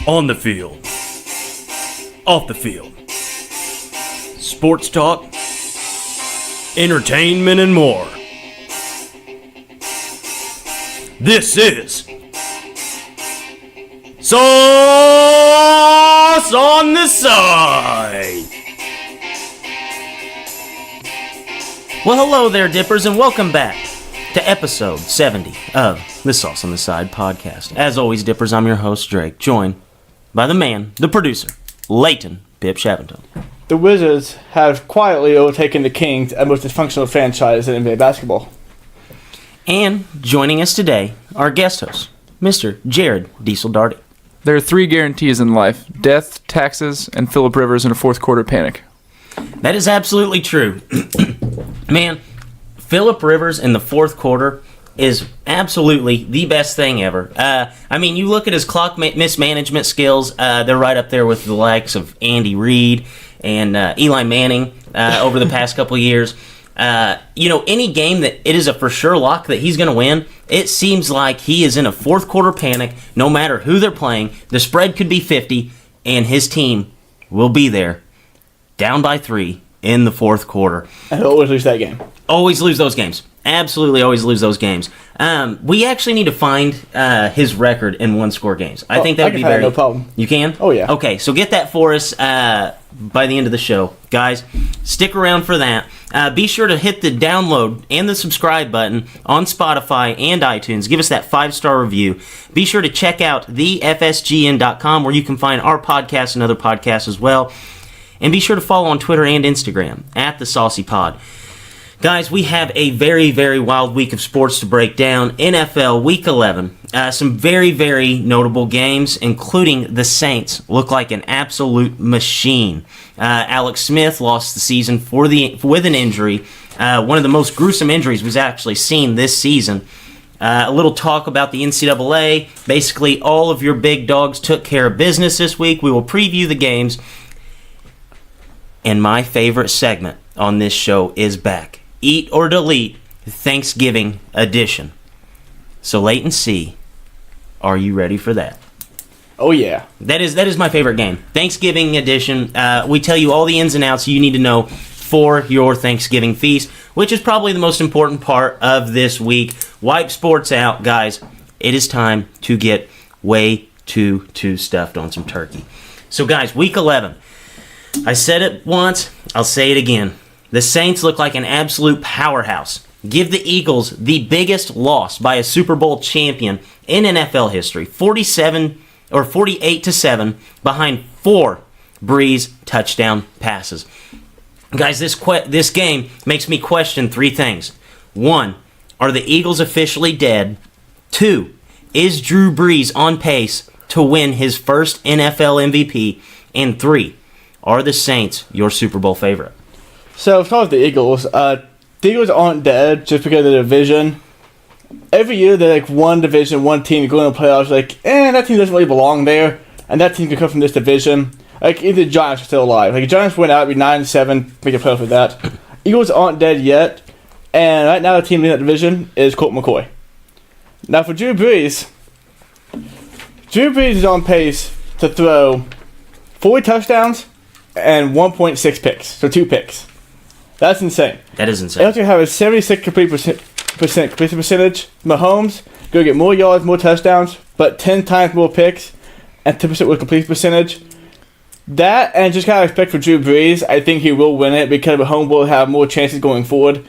On the field. Off the field. Sports talk. Entertainment and more. This is Sauce on the Side. Well, hello there, Dippers, and welcome back to episode 70 of the Sauce on the Side podcast. As always, Dippers, I'm your host, Drake, joined by the man, the producer, Leighton Pip Shavington. The Wizards have quietly overtaken the Kings as most dysfunctional franchise in NBA basketball. And joining us today, our guest host, Mr. Jared Diesel Darty. There are three guarantees in life: death, taxes, and Phillip Rivers in a fourth quarter panic. That is absolutely true. Man, Phillip Rivers in the fourth quarter is absolutely the best thing ever. I mean, you look at his clock mismanagement skills, they're right up there with the likes of Andy Reid and Eli Manning over the past couple of years. Any game that it is a for sure lock that he's going to win, it seems like he is in a fourth quarter panic no matter who they're playing. The spread could be 50, and his team will be there down by 3 in the fourth quarter. And he'll always lose that game. Always lose those games. Absolutely always lose those games. We actually need to find his record in one-score games. I think that would be very... no problem. You can? Oh, yeah. Okay, so get that for us by the end of the show. Guys, stick around for that. Be sure to hit the download and the subscribe button on Spotify and iTunes. Give us that 5-star review. Be sure to check out thefsgn.com where you can find our podcast and other podcasts as well. And be sure to follow on Twitter and Instagram at The Saucy Pod. Guys, we have a very, very wild week of sports to break down. NFL Week 11. Some very, very notable games, including the Saints look like an absolute machine. Alex Smith lost the season with an injury. One of the most gruesome injuries we've actually seen this season. A little talk about the NCAA. Basically, all of your big dogs took care of business this week. We will preview the games. And my favorite segment on this show is back. Eat or Delete, Thanksgiving edition. So Leighton C, are you ready for that? Oh, yeah. That is my favorite game. Thanksgiving edition. We tell you all the ins and outs you need to know for your Thanksgiving feast, which is probably the most important part of this week. Wipe sports out, guys. It is time to get way too stuffed on some turkey. So, guys, Week 11. I said it once, I'll say it again. The Saints look like an absolute powerhouse. Give the Eagles the biggest loss by a Super Bowl champion in NFL history. 48-7 behind 4 Breeze touchdown passes. Guys, this game makes me question 3 things. 1, are the Eagles officially dead? 2, is Drew Brees on pace to win his first NFL MVP? And 3, are the Saints your Super Bowl favorite? So, as far as the Eagles aren't dead just because of the division. Every year, they're like one division, one team going to the playoffs, that team doesn't really belong there, and that team can come from this division. Like, if the Giants are still alive. Like, the Giants went out, it'd be 9-7, make a playoff with that. Eagles aren't dead yet, and right now the team in that division is Colt McCoy. Now, for Drew Brees is on pace to throw 40 touchdowns and 1.6 picks, so 2 picks. That's insane. That is They insane. also have a 76% completion percentage. Mahomes go get more yards, more touchdowns, but 10 times more picks and 10% with completion percentage. That, and just kind of respect for Drew Brees, I think he will win it because Mahomes will have more chances going forward.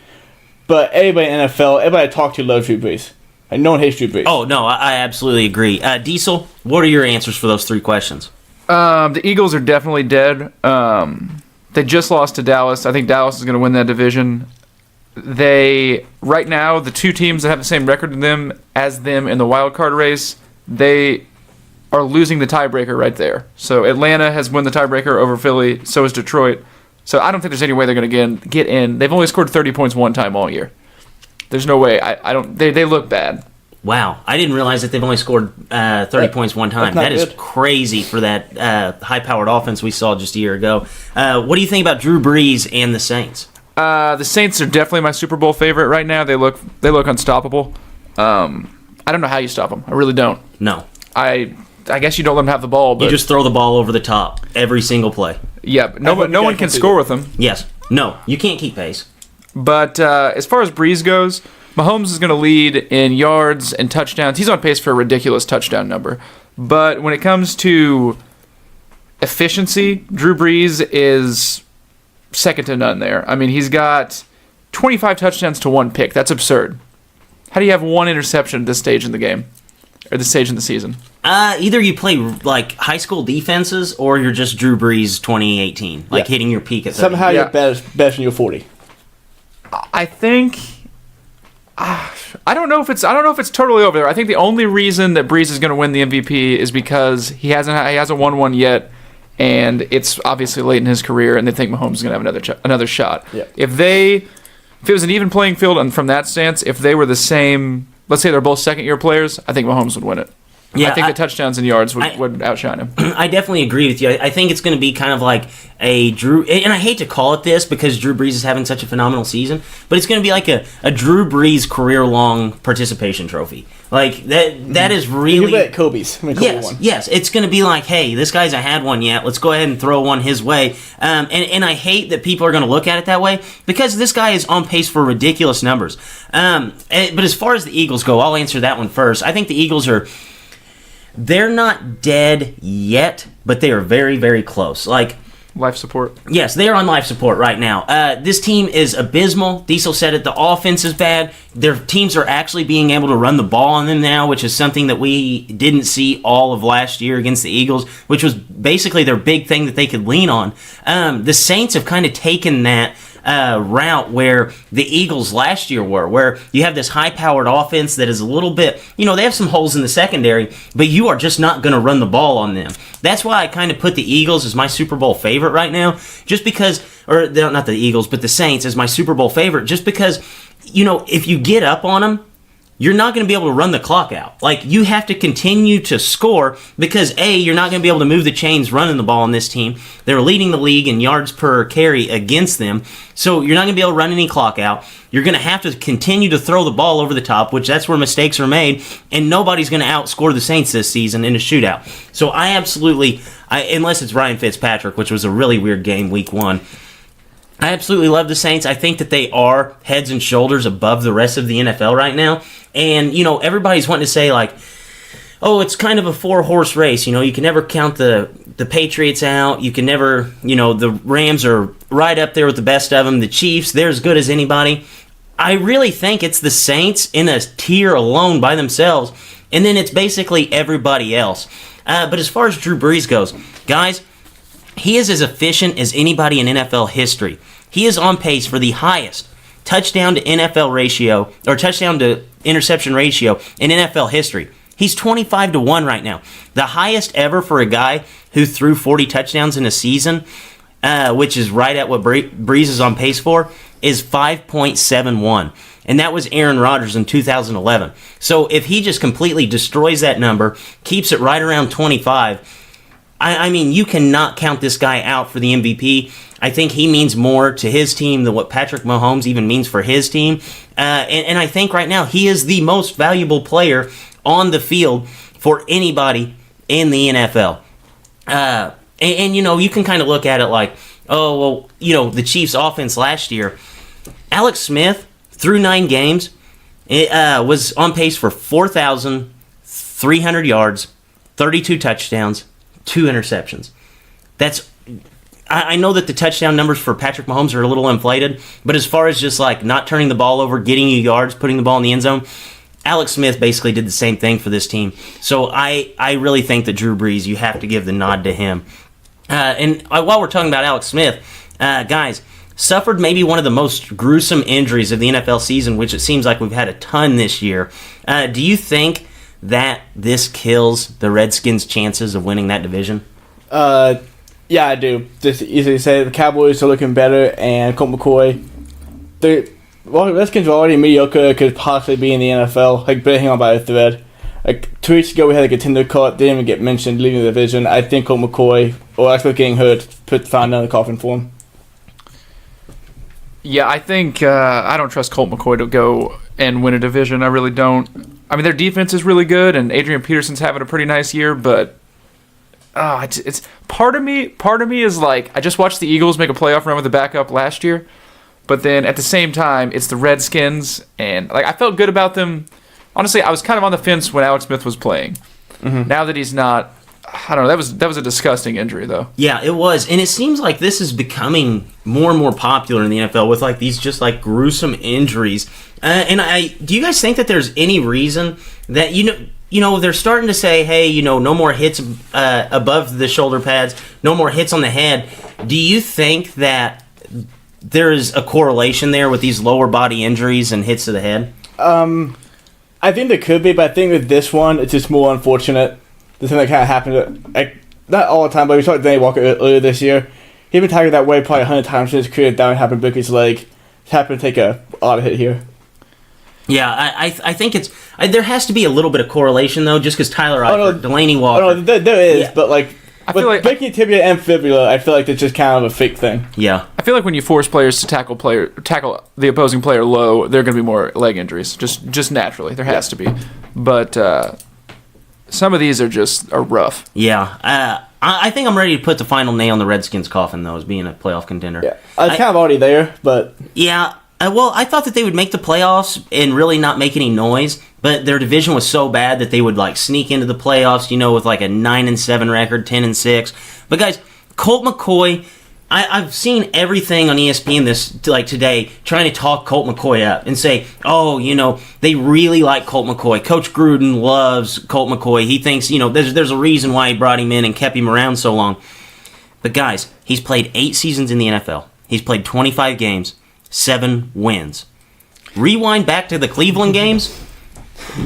But everybody in NFL, everybody I talk to loves Drew Brees. And no one hates Drew Brees. Oh, no, I absolutely agree. Diesel, what are your answers for those 3 questions? The Eagles are definitely dead. They just lost to Dallas. I think Dallas is going to win that division. Right now, the 2 teams that have the same record as them in the wild card race, they are losing the tiebreaker right there. So Atlanta has won the tiebreaker over Philly. So is Detroit. So I don't think there's any way they're going to get in. They've only scored 30 points one time all year. There's no way. They look bad. Wow, I didn't realize that they've only scored 30 points one time. That is good. crazy for that high-powered offense we saw just a year ago. What do you think about Drew Brees and the Saints? The Saints are definitely my Super Bowl favorite right now. They look unstoppable. I don't know how you stop them. I really don't. No. I guess you don't let him have the ball, but You just throw the ball over the top every single play. yeah, but no one can score with him. Yes. No, you can't keep pace. But as far as Breeze goes, Mahomes is going to lead in yards and touchdowns. He's on pace for a ridiculous touchdown number. But when it comes to efficiency, Drew Brees is second to none there. I mean, he's got 25 touchdowns to 1 pick. That's absurd. How do you have 1 interception at this stage in the game? Or this stage in the season? Either you play like high school defenses or you're just Drew Brees 2018, like Yeah. hitting your peak at 30. Somehow Yeah. you're better than you're 40. I think I don't know if it's totally over there. I think the only reason that Breeze is going to win the MVP is because he hasn't won one yet, and it's obviously late in his career, and they think Mahomes is going to have another shot. Yeah. If it was an even playing field, and from that stance, if they were the same, let's say they're both second-year players, I think Mahomes would win it. Yeah, I think the touchdowns and yards would outshine him. I definitely agree with you. I think it's going to be kind of like a Drew, and I hate to call it this because Drew Brees is having such a phenomenal season, but it's going to be like a Drew Brees career-long participation trophy. Like that is You really. bet Kobe's. Kobe Yes, won. yes, it's going to be like, hey, this guy's had one yet. Let's go ahead and throw one his way. And I hate that people are going to look at it that way because this guy is on pace for ridiculous numbers. But as far as the Eagles go, I'll answer that one first. I think the Eagles they're not dead yet, but they are very, very close. Like, Life support. yes, they are on life support right now. This team is abysmal. Diesel said it. The offense is bad. Their teams are actually being able to run the ball on them now, which is something that we didn't see all of last year against the Eagles, which was basically their big thing that they could lean on. The Saints have kind of taken that route where the Eagles last year were, where you have this high-powered offense that is a little bit, they have some holes in the secondary, but you are just not going to run the ball on them. That's why I kind of put the Eagles as my Super Bowl favorite right now, just because, or not the Eagles, but the Saints as my Super Bowl favorite, just because, if you get up on them, you're not going to be able to run the clock out. Like, you have to continue to score because, A, you're not going to be able to move the chains running the ball on this team. They're leading the league in yards per carry against them. So you're not going to be able to run any clock out. You're going to have to continue to throw the ball over the top, which that's where mistakes are made, and nobody's going to outscore the Saints this season in a shootout. So I absolutely, unless it's Ryan Fitzpatrick, which was a really weird game week 1, I absolutely love the Saints. I think that they are heads and shoulders above the rest of the NFL right now. And, everybody's wanting to say, like, oh, it's kind of a 4-horse race. You can never count the Patriots out. You can never, the Rams are right up there with the best of them. The Chiefs, they're as good as anybody. I really think it's the Saints in a tier alone by themselves. And then it's basically everybody else. But as far as Drew Brees goes, guys, he is as efficient as anybody in NFL history. He is on pace for the highest touchdown to NFL ratio, or touchdown to interception ratio in NFL history. He's 25-1 right now. The highest ever for a guy who threw 40 touchdowns in a season, which is right at what Breeze is on pace for, is 5.71. And that was Aaron Rodgers in 2011. So if he just completely destroys that number, keeps it right around 25, I mean, you cannot count this guy out for the MVP. I think he means more to his team than what Patrick Mahomes even means for his team. And I think right now he is the most valuable player on the field for anybody in the NFL. And you can kind of look at it like, oh, well, the Chiefs' offense last year, Alex Smith, through 9 games, was on pace for 4,300 yards, 32 touchdowns, 2 interceptions. I know that the touchdown numbers for Patrick Mahomes are a little inflated, but as far as just like not turning the ball over, getting you yards, putting the ball in the end zone, Alex Smith basically did the same thing for this team. So I really think that Drew Brees, you have to give the nod to him. And while we're talking about Alex Smith, guys, suffered maybe one of the most gruesome injuries of the NFL season, which it seems like we've had a ton this year. Do you think that this kills the Redskins' chances of winning that division? Yeah, I do. Just easily say the Cowboys are looking better, and Colt McCoy, the Redskins are already mediocre, could possibly be in the NFL, like hang on by a thread. Like 2 weeks ago, we had a contender call, didn't even get mentioned leaving the division. I think Colt McCoy, or actually getting hurt, put the final in the coffin for him. Yeah, I think I don't trust Colt McCoy to go and win a division. I really don't. I mean, their defense is really good, and Adrian Peterson's having a pretty nice year, but it's part of me is like, I just watched the Eagles make a playoff run with the backup last year, but then at the same time, it's the Redskins, and like I felt good about them. Honestly, I was kind of on the fence when Alex Smith was playing. Now that he's not, I don't know. That was a disgusting injury, though. Yeah, it was, and it seems like this is becoming more and more popular in the NFL with like these just like gruesome injuries. Do you guys think that there's any reason that they're starting to say, hey, no more hits above the shoulder pads, no more hits on the head. Do you think that there is a correlation there with these lower body injuries and hits to the head? I think there could be, but I think with this one, it's just more unfortunate. The thing that kind of happened, like, not all the time, but we saw Danny Walker earlier this year. He's been tackled that way probably 100 times in his career. Down happened to break his leg. He's happened to take a odd hit here. Yeah, I think there has to be a little bit of correlation though, just because Tyler Eifert, Delaney Walker. Oh no, there is, Yeah. but like, I feel like breaking tibia and fibula, I feel like it's just kind of a fake thing. Yeah. I feel like when you force players to tackle the opposing player low, there are going to be more leg injuries, just naturally. There has to be, but some of these are rough. Yeah. I think I'm ready to put the final nail in the Redskins' coffin though, as being a playoff contender. Yeah, it's kind of already there, but Yeah. Well, I thought that they would make the playoffs and really not make any noise, but their division was so bad that they would like sneak into the playoffs, with like a 9-7 record, 10-6. But guys, Colt McCoy, I've seen everything on ESPN today trying to talk Colt McCoy up and say, they really like Colt McCoy. Coach Gruden loves Colt McCoy. He thinks, there's a reason why he brought him in and kept him around so long. But guys, he's played 8 seasons in the NFL. He's played 25 games. 7 wins. Rewind back to the Cleveland games.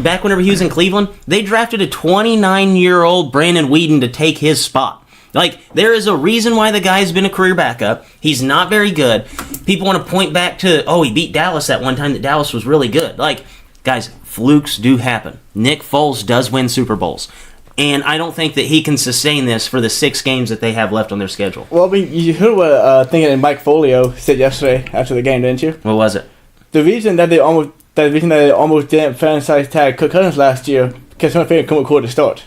Back whenever he was in Cleveland, they drafted a 29-year-old Brandon Weeden to take his spot. Like, there is a reason why the guy's been a career backup. He's not very good. People want to point back to, he beat Dallas that one time that Dallas was really good. Like, guys, flukes do happen. Nick Foles does win Super Bowls. And I don't think that he can sustain this for the 6 games that they have left on their schedule. well, I mean, you heard what Mike Folio said yesterday after the game, didn't you? What was it? The reason that they almost didn't franchise tag Kirk Cousins last year because someone figured Colt McCoy to start.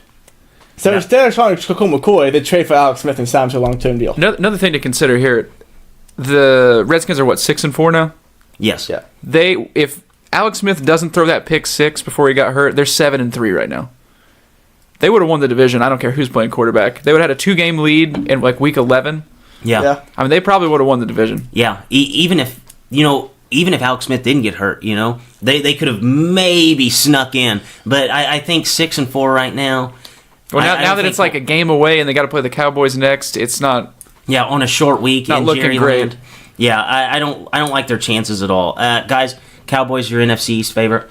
So instead of trying to Colt McCoy, they trade for Alex Smith and sign him to a long-term deal. Another thing to consider here: the Redskins are 6-4 now. Yes. Yeah. If Alex Smith doesn't throw that pick 6 before he got hurt, they're 7-3 right now. They would have won the division. I don't care who's playing quarterback. They would have had a 2-game lead in like week 11. Yeah. I mean, they probably would have won the division. Yeah. Even if Alex Smith didn't get hurt, they could have maybe snuck in. But I think 6-4 right now. Well, now that it's like a game away and they got to play the Cowboys next, it's not. Yeah, on a short week Not in looking Jerryland. great. Yeah, I don't like their chances at all. Guys, Cowboys, your NFC East favorite?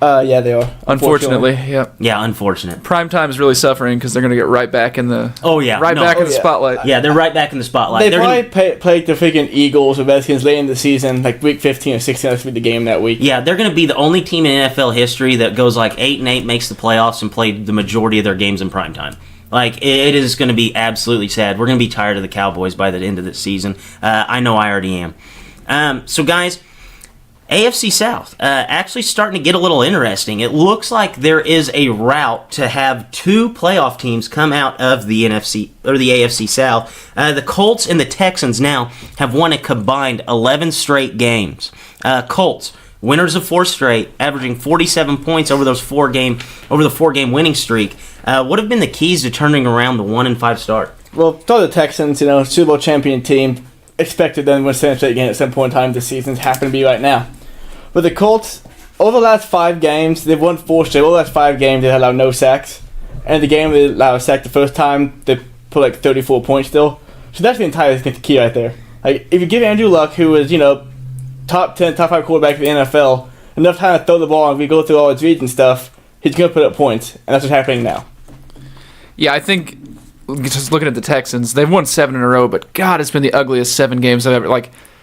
Yeah, they are. Unfortunately, yeah. Yeah, unfortunate. Primetime is really suffering because they're going to get right back in the. Back in the yeah. spotlight. Yeah, they're right back in the spotlight. They They're probably gonna, played the freaking Eagles or Redskins late in the season, like week 15 or 16. That's be the game that week. yeah, they're going to be the only team in NFL history that goes like 8-8, makes the playoffs, and played the majority of their games in primetime. Like, it is going to be absolutely sad. We're going to be tired of the Cowboys by the end of this season. I know I already am. So, guys, AFC South actually starting to get a little interesting. It looks like there is a route to have 2 playoff teams come out of the NFC or the AFC South. The Colts and the Texans now have won a combined 11 straight games. Colts, winners of 4 straight, averaging 47 points over the 4-game winning streak. What have been the keys to turning around the 1-5 start? Well, throw the Texans, Super Bowl champion team, expected them to win 7 straight games at some point in time this season's happen to be right now. But the Colts, over the last 5 games, they've won 4 straight. Over the last 5 games, they allowed no sacks. And the game they allowed a sack the first time, they put like 34 points still. So that's the entire key right there. Like, if you give Andrew Luck, who is, top 10, top 5 quarterback in the NFL, enough time to throw the ball and we go through all his reads and stuff, he's going to put up points. And that's what's happening now. Yeah, I think just looking at the Texans, they've won 7 in a row, but God, it's been the ugliest 7 games I've ever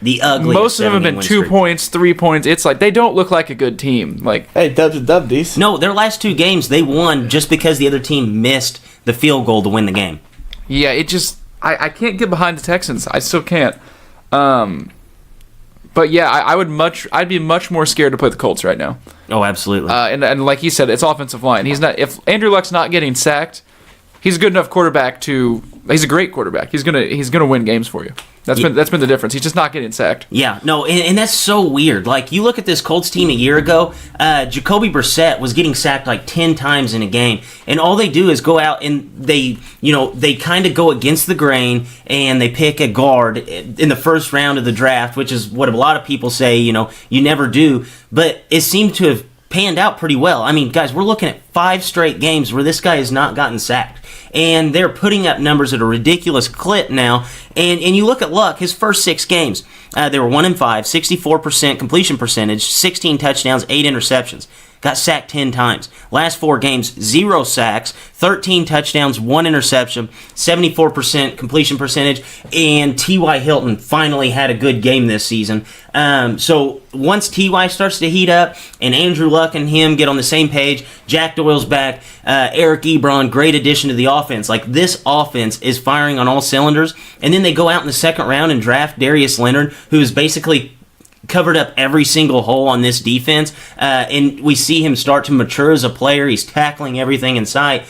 The ugliest. Most of them have been 2 points, 3 points. It's like they don't look like a good team. Like, hey, dubs are dub these. No, their last 2 games they won just because the other team missed the field goal to win the game. yeah, it just I can't get behind the Texans. I still can't. But But yeah, I'd be much more scared to play the Colts right now. Oh, absolutely. And like he said, it's offensive line. If Andrew Luck's not getting sacked, he's a good enough quarterback he's a great quarterback. He's gonna win games for you. That's been the difference. He's just not getting sacked. Yeah, no, and that's so weird. Like, you look at this Colts team a year ago, Jacoby Brissett was getting sacked like 10 times in a game, and all they do is go out and they kind of go against the grain, and they pick a guard in the first round of the draft, which is what a lot of people say, you never do, but it seemed to have panned out pretty well. I mean, guys, we're looking at 5 straight games where this guy has not gotten sacked. And they're putting up numbers at a ridiculous clip now. And you look at Luck, his first 6 games, they were 1-5, 64% completion percentage, 16 touchdowns, 8 interceptions. Got sacked 10 times. Last 4 games, 0 sacks, 13 touchdowns, 1 interception, 74% completion percentage, and T.Y. Hilton finally had a good game this season. So once T.Y. starts to heat up and Andrew Luck and him get on the same page, Jack Doyle's back, Eric Ebron, great addition to the offense. Like, this offense is firing on all cylinders, and then they go out in the second round and draft Darius Leonard, who is basically covered up every single hole on this defense, and we see him start to mature as a player. He's tackling everything in sight.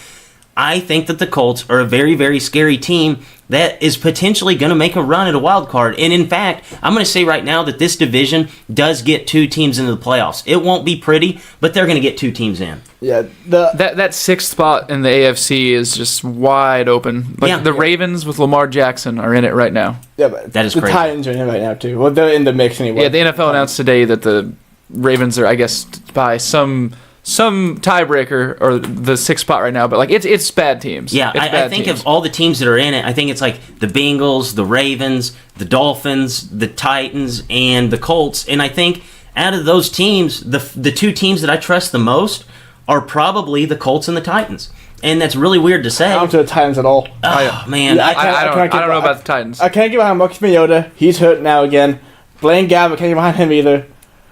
I think that the Colts are a very, very scary team that is potentially going to make a run at a wild card. And in fact, I'm going to say right now that this division does get 2 teams into the playoffs. It won't be pretty, but they're going to get 2 teams in. Yeah, That 6th spot in the AFC is just wide open. The Ravens with Lamar Jackson are in it right now. yeah, but That is the crazy. Titans are in it right now too. Well, they're in the mix anyway. Yeah, the NFL announced today that the Ravens are, I guess, by some tiebreaker or the 6th spot right now, but like it's bad teams. Yeah, It's I bad think teams. of all the teams that are in it, I think it's like the Bengals, the Ravens, the Dolphins, the Titans, and the Colts. And I think out of those teams, the 2 teams that I trust the most are probably the Colts and the Titans. And that's really weird to say. I don't to the Titans at all. Oh, man. Yeah, I don't can't get know behind- about the Titans. I can't get behind Marcus Mariota. He's hurt now again. Blaine Gabbert can't get behind him either.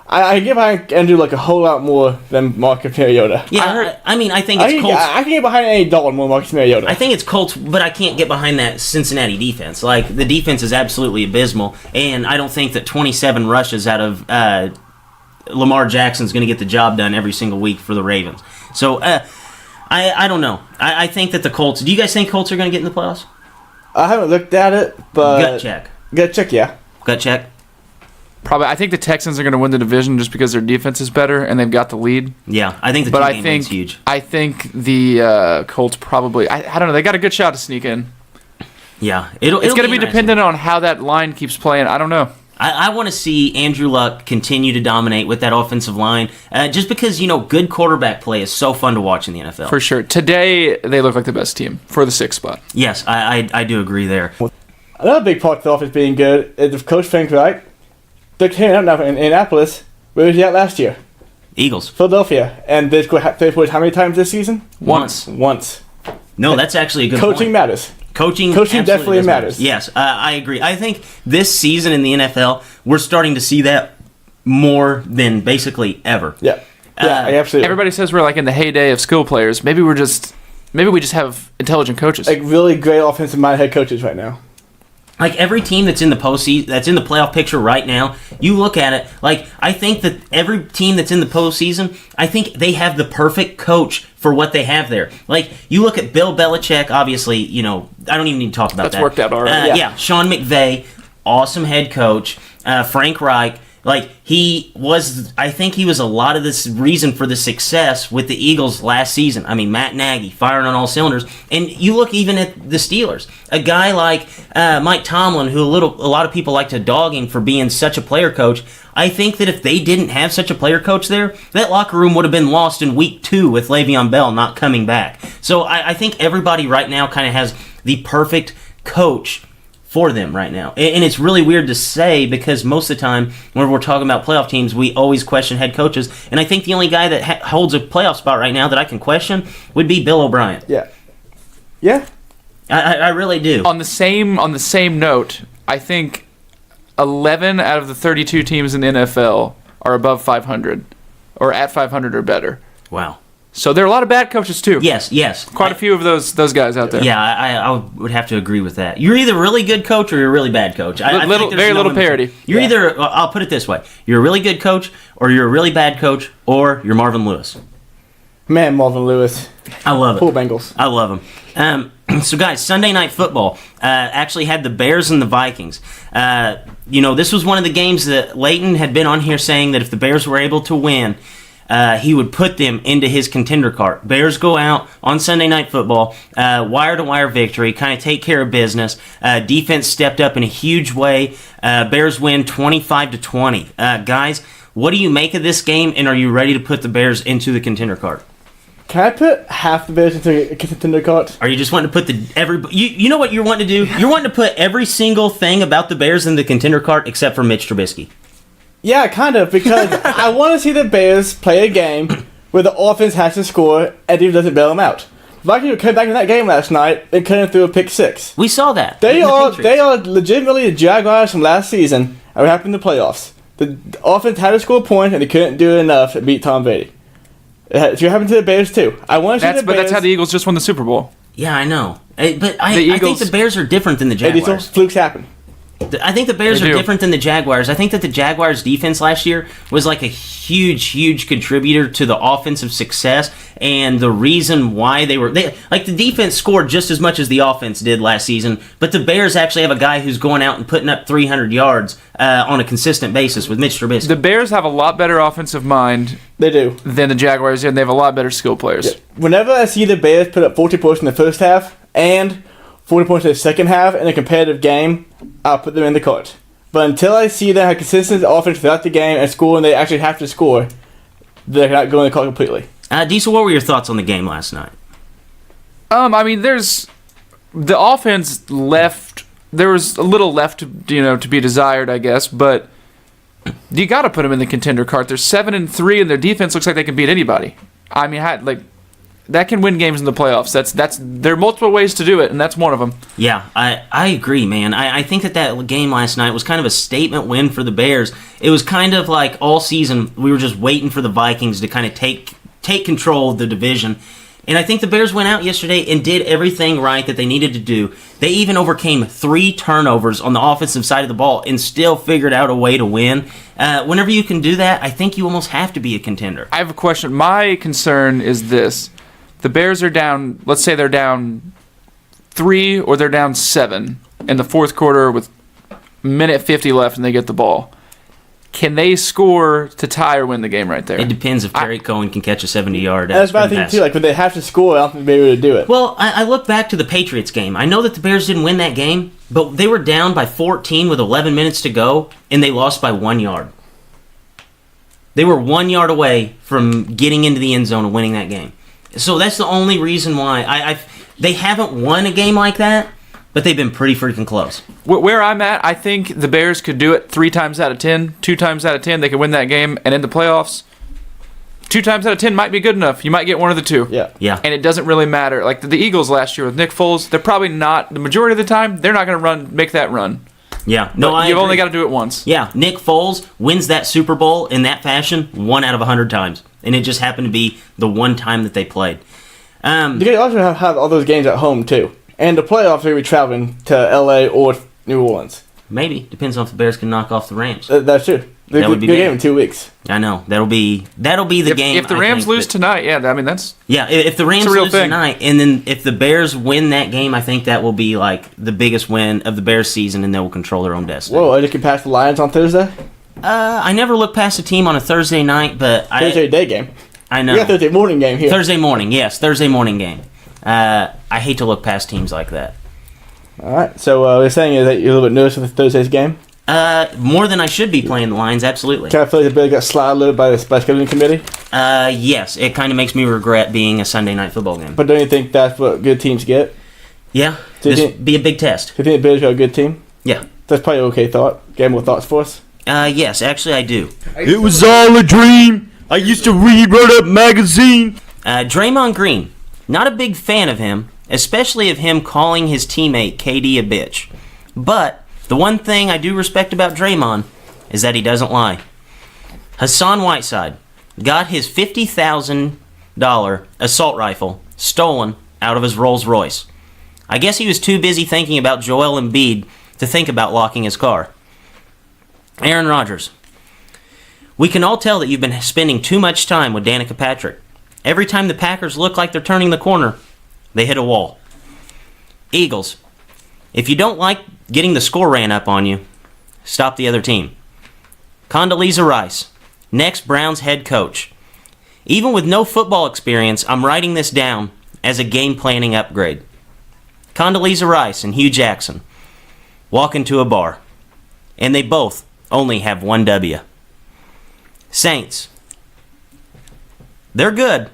I can get behind Andrew like a whole lot more than Marcus Mariota. Yeah, I think I it's can, Colts. I can get behind any Dalton more than Marcus Mariota. I think it's Colts, but I can't get behind that Cincinnati defense. Like, the defense is absolutely abysmal, and I don't think that 27 rushes out of Lamar Jackson's going to get the job done every single week for the Ravens. So, I don't know. I think that the Colts... Do you guys think Colts are going to get in the playoffs? I haven't looked at it, but Gut check. Gut check, yeah. Gut check? Probably, I think the Texans are going to win the division just because their defense is better and they've got the lead. Yeah, I think the But I two-game think lead's huge. I think the Colts probably. I don't know. They got a good shot to sneak in. Yeah, It's going to be interesting. dependent on how that line keeps playing. I don't know. I want to see Andrew Luck continue to dominate with that offensive line, just because, good quarterback play is so fun to watch in the NFL. For sure. Today, they look like the best team for the 6th spot. Yes, I do agree there. Another big part of the offense being good is if Coach Frank Reich, they're tearing up now in Indianapolis. Where was he at last year? Eagles. Philadelphia. And they scored how many times this season? Once. Once. No, that's actually a good Coaching point. matters. Coaching Coaching absolutely definitely does matter. matters. Yes, I agree. I think this season in the NFL, we're starting to see that more than basically ever. Yeah. Yeah, absolutely. Everybody says we're like in the heyday of skill players. Maybe we just have intelligent coaches. Like really great offensive minded head coaches right now. Like, every team that's in the postseason, that's in the playoff picture right now, you look at it, like, I think that every team that's in the postseason, I think they have the perfect coach for what they have there. Like, you look at Bill Belichick, obviously, I don't even need to talk about That's that. worked out already. Yeah, Sean McVay, awesome head coach. Frank Reich, like, I think he was a lot of this reason for the success with the Eagles last season. I mean, Matt Nagy firing on all cylinders. And you look even at the Steelers. A guy like Mike Tomlin, who a lot of people like to dog him for being such a player coach. I think that if they didn't have such a player coach there, that locker room would have been lost in week 2 with Le'Veon Bell not coming back. So I think everybody right now kind of has the perfect coach for them right now. And it's really weird to say because most of the time when we're talking about playoff teams, we always question head coaches. And I think the only guy that holds a playoff spot right now that I can question would be Bill O'Brien. Yeah. Yeah. I really do. On the same note, I think 11 out of the 32 teams in the NFL are above 500 or at 500 or better. Wow. So there are a lot of bad coaches too. Yes. Quite a few of those guys out there. Yeah, I would have to agree with that. You're either a really good coach or you're a really bad coach. I think there's Very no little in between. parity. You're either, I'll put it this way, you're a really good coach or you're a really bad coach or you're Marvin Lewis. Man, Marvin Lewis. I love it. Poor Bengals. I love him. So, guys, Sunday Night Football actually had the Bears and the Vikings. This was one of the games that Leighton had been on here saying that if the Bears were able to win, he would put them into his contender cart. Bears go out on Sunday Night Football, wire-to-wire victory, kind of take care of business. Defense stepped up in a huge way. Bears win 25-20. Guys, what do you make of this game, and are you ready to put the Bears into the contender cart? Can I put half the Bears into a contender cart? Are you just wanting to put you know what you're wanting to do? You're wanting to put every single thing about the Bears in the contender cart except for Mitch Trubisky. Yeah, kind of, because I want to see the Bears play a game where the offense has to score and even doesn't bail them out. Vikings came back in that game last night and couldn't throw a pick six. We saw that. They are legitimately the Jaguars from last season and what happened in the playoffs. The offense had to score a point and they couldn't do enough to beat Tom Brady. It's what happened to the Bears too. I want to see the Bears. But that's how the Eagles just won the Super Bowl. Yeah, I know. But I think the Bears are different than the Jaguars. Flukes happen. I think the Bears are different than the Jaguars. I think that the Jaguars' defense last year was like a huge contributor to the offensive success and the reason why the defense scored just as much as the offense did last season, but the Bears actually have a guy who's going out and putting up 300 yards on a consistent basis with Mitch Trubisky. The Bears have a lot better offensive mind They do. than the Jaguars, and they have a lot better skill players. Yeah. Whenever I see the Bears put up 40 points in the first half and 40 points in the second half in a competitive game, I'll put them in the cart. But until I see them have consistent offense throughout the game and score when they actually have to score, they're not going to cart completely. Diesel, what were your thoughts on the game last night? There's the offense left. There was a little left, to be desired, I guess. But you got to put them in the contender cart. They're 7-3, and their defense looks like they can beat anybody. That can win games in the playoffs. There are multiple ways to do it, and that's one of them. Yeah, I agree, man. I think that game last night was kind of a statement win for the Bears. It was kind of like all season we were just waiting for the Vikings to kind of take control of the division. And I think the Bears went out yesterday and did everything right that they needed to do. They even overcame 3 turnovers on the offensive side of the ball and still figured out a way to win. Whenever you can do that, I think you almost have to be a contender. I have a question. My concern is this. The Bears are down, let's say they're down 3 or they're down 7 in the fourth quarter with minute 50 left and they get the ball. Can they score to tie or win the game right there? It depends if Tariq Cohen can catch a 70-yard That's my thing too. Like when they have to score, I don't think they'll be able to do it. Well, I look back to the Patriots game. I know that the Bears didn't win that game, but they were down by 14 with 11 minutes to go, and they lost by 1 yard. They were 1 yard away from getting into the end zone and winning that game. So that's the only reason why they haven't won a game like that, but they've been pretty freaking close. Where I'm at, I think the Bears could do it 3 times out of 10, 2 times out of 10. They could win that game, and in the playoffs, 2 times out of 10 might be good enough. You might get one of the 2. Yeah. And it doesn't really matter. Like the Eagles last year with Nick Foles, they're probably not, the majority of the time, they're not going to make that run. Yeah. You've only got to do it once. Yeah. Nick Foles wins that Super Bowl in that fashion 1 out of 100 times. And it just happened to be the one time that they played. You guys also have all those games at home, too. And the playoffs, they're going to be traveling to L.A. or New Orleans. Maybe. Depends on if the Bears can knock off the Rams. That's true. That would be good game in 2 weeks. I know. That'll be the game. If the Rams lose tonight, that's... Yeah, if the Rams lose tonight, and then if the Bears win that game, I think that will be like the biggest win of the Bears season, and they will control their own destiny. Whoa, they can pass the Lions on Thursday? I never look past a team on a Thursday night, but Thursday day game. I know. We got Thursday morning game here. Thursday morning, yes. Thursday morning game. I hate to look past teams like that. All right, so what we're saying is that you're a little bit nervous with Thursday's game? More than I should be playing the Lions, absolutely. Kind of feel like the Bears got slide a little by the scheduling committee? Yes, it kind of makes me regret being a Sunday night football game. But don't you think that's what good teams get? Yeah, this would be a big test. Do you think the Bears are a good team? Yeah. That's probably an okay thought. Get more thoughts for us? Yes, actually I do. It was all a dream. I used to read Run Up magazine. Draymond Green, not a big fan of him, especially of him calling his teammate KD a bitch. But the one thing I do respect about Draymond is that he doesn't lie. Hassan Whiteside got his $50,000 assault rifle stolen out of his Rolls Royce. I guess he was too busy thinking about Joel Embiid to think about locking his car. Aaron Rodgers. We can all tell that you've been spending too much time with Danica Patrick. Every time the Packers look like they're turning the corner, they hit a wall. Eagles. If you don't like getting the score ran up on you, stop the other team. Condoleezza Rice, next Browns head coach. Even with no football experience, I'm writing this down as a game planning upgrade. Condoleezza Rice and Hugh Jackson walk into a bar, and they both only have one W. Saints. They're good,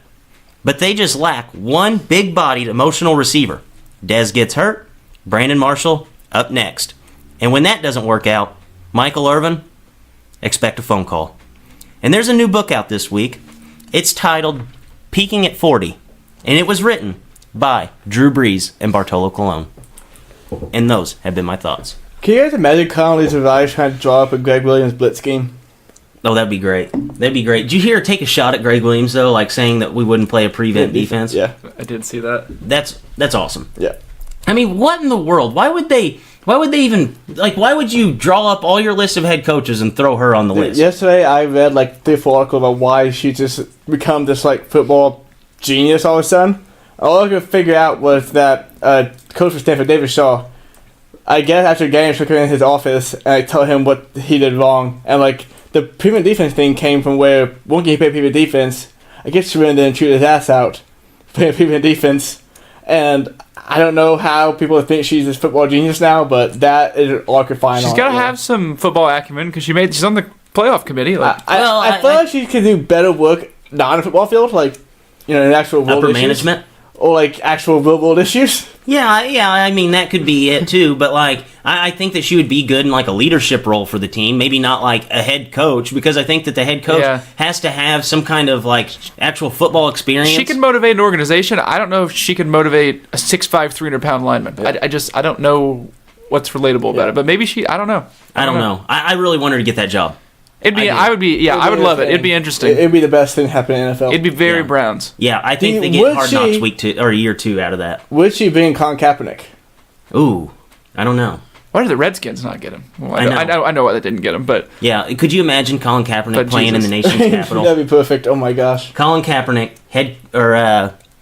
but they just lack one big-bodied emotional receiver. Dez gets hurt, Brandon Marshall up next. And when that doesn't work out, Michael Irvin, expect a phone call. And there's a new book out this week. It's titled Peaking at 40, and it was written by Drew Brees and Bartolo Colon. And those have been my thoughts. Can you guys imagine Condoleezza Rice trying to draw up a Greg Williams blitz scheme? Oh, that'd be great. That'd be great. Did you hear her take a shot at Greg Williams, though, like saying that we wouldn't play a prevent defense? Yeah. I did see that. That's awesome. Yeah. I mean, what in the world? Why would they even, like, why would you draw up all your list of head coaches and throw her on the list? Yesterday, I read, like, 3 or 4 articles about why she just become this, like, football genius all of a sudden. All I could figure out was that coach for Stanford, David Shaw, I guess after a game, took him in his office and I told him what he did wrong. And, like, the prevent defense thing came from where one game he played prevent defense, I guess she went in there and chewed his ass out playing prevent defense. And I don't know how people think she's this football genius now, but that is all I could find. She's got to have some football acumen because she's on the playoff committee. Like, I feel like she could do better work not on a football field, like, you know, in actual world Upper issues, management? or like actual real world issues. Yeah, I mean, that could be it, too. But, like, I think that she would be good in, like, a leadership role for the team. Maybe not, like, a head coach, because I think that the head coach has to have some kind of, like, actual football experience. she can motivate an organization. I don't know if she can motivate a 6'5", 300-pound lineman. I don't know what's relatable about it. But maybe I don't know. I don't know. I really want her to get that job. I would love it. It'd be interesting. It'd be the best thing happening in the NFL. It'd be very Yeah. Browns. Yeah, I think they Would get Hard Knocks week 2 or year 2 out of that. Would she bring Colin Kaepernick? Ooh, I don't know. Why did the Redskins not get him? Well, I know. I know why they didn't get him, but Yeah, could you imagine Colin Kaepernick But playing Jesus. in the nation's capital? That'd be perfect. Oh my gosh. Colin Kaepernick,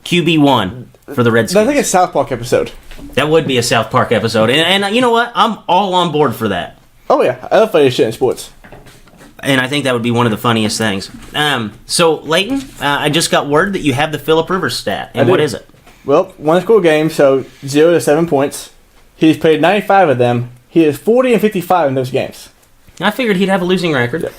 QB1 for the Redskins. That's like a South Park episode. That would be a South Park episode, and you know what? I'm all on board for that. Oh yeah, I love funny shit in sports. And I think that would be one of the funniest things. So, Leighton, I just got word that you have the Phillip Rivers stat. And I what do. is it? Well, 1 score game, so 0 to 7 points. He's played 95 of them. He is 40 and 55 in those games. I figured he'd have a losing record.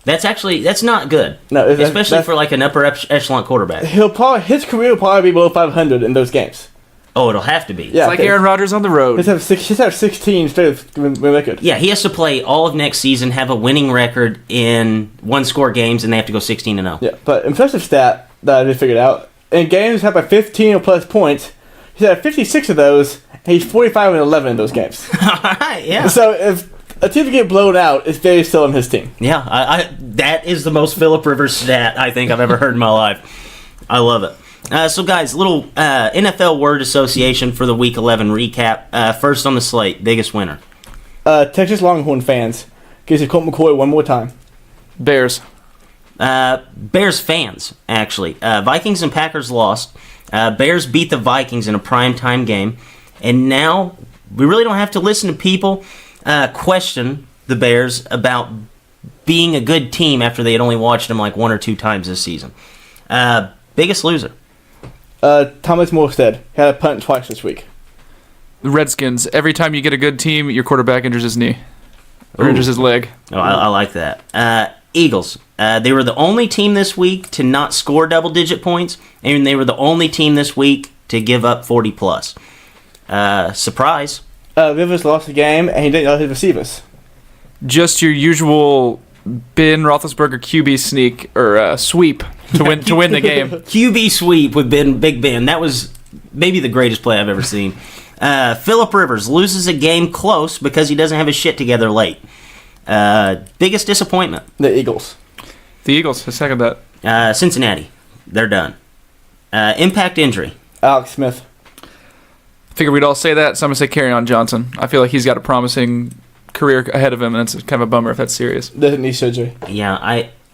That's not good. No, especially that's- for like an upper echelon quarterback. His career will probably be below 500 in those games. Oh, it'll have to be. Yeah, it's like okay. Aaron Rodgers on the road. He's have 16 straight of win record. Yeah, he has to play all of next season, have a winning record in 1-score games, and they have to go 16-0. Yeah, but impressive stat that I just figured out. In games had by 15 or plus points, he's had 56 of those, and he's 45 and 11 in those games. All right, yeah. So if a team get blown out, it's very still on his team. Yeah, that is the most Phillip Rivers stat I think I've ever heard in my life. I love it. So, guys, little NFL word association for the Week 11 recap. First on the slate, biggest winner. Texas Longhorn fans, gives you Colt McCoy one more time. Bears. Bears fans, actually. Vikings and Packers lost. Bears beat the Vikings in a primetime game. And now we really don't have to listen to people question the Bears about being a good team after they had only watched them like 1 or 2 times this season. Biggest loser. Thomas Morstead had a punt twice this week. The Redskins. Every time you get a good team, your quarterback injures his knee. Or Ooh. injures his leg. Oh, I like that. Eagles. They were the only team this week to not score double-digit points, and they were the only team this week to give up 40-plus. Surprise. Rivers lost the game, and he didn't know his receivers. Just your usual Ben Roethlisberger QB sneak or sweep to win the game. QB sweep with Big Ben. That was maybe the greatest play I've ever seen. Phillip Rivers loses a game close because he doesn't have his shit together late. Biggest disappointment. The Eagles. The Eagles. I second that. Cincinnati. They're done. Impact injury. Alex Smith. Figured we'd all say that, so I'm going to say Kerryon Johnson. I feel like he's got a promising career ahead of him, and it's kind of a bummer if that's serious. Doesn't need surgery. Yeah,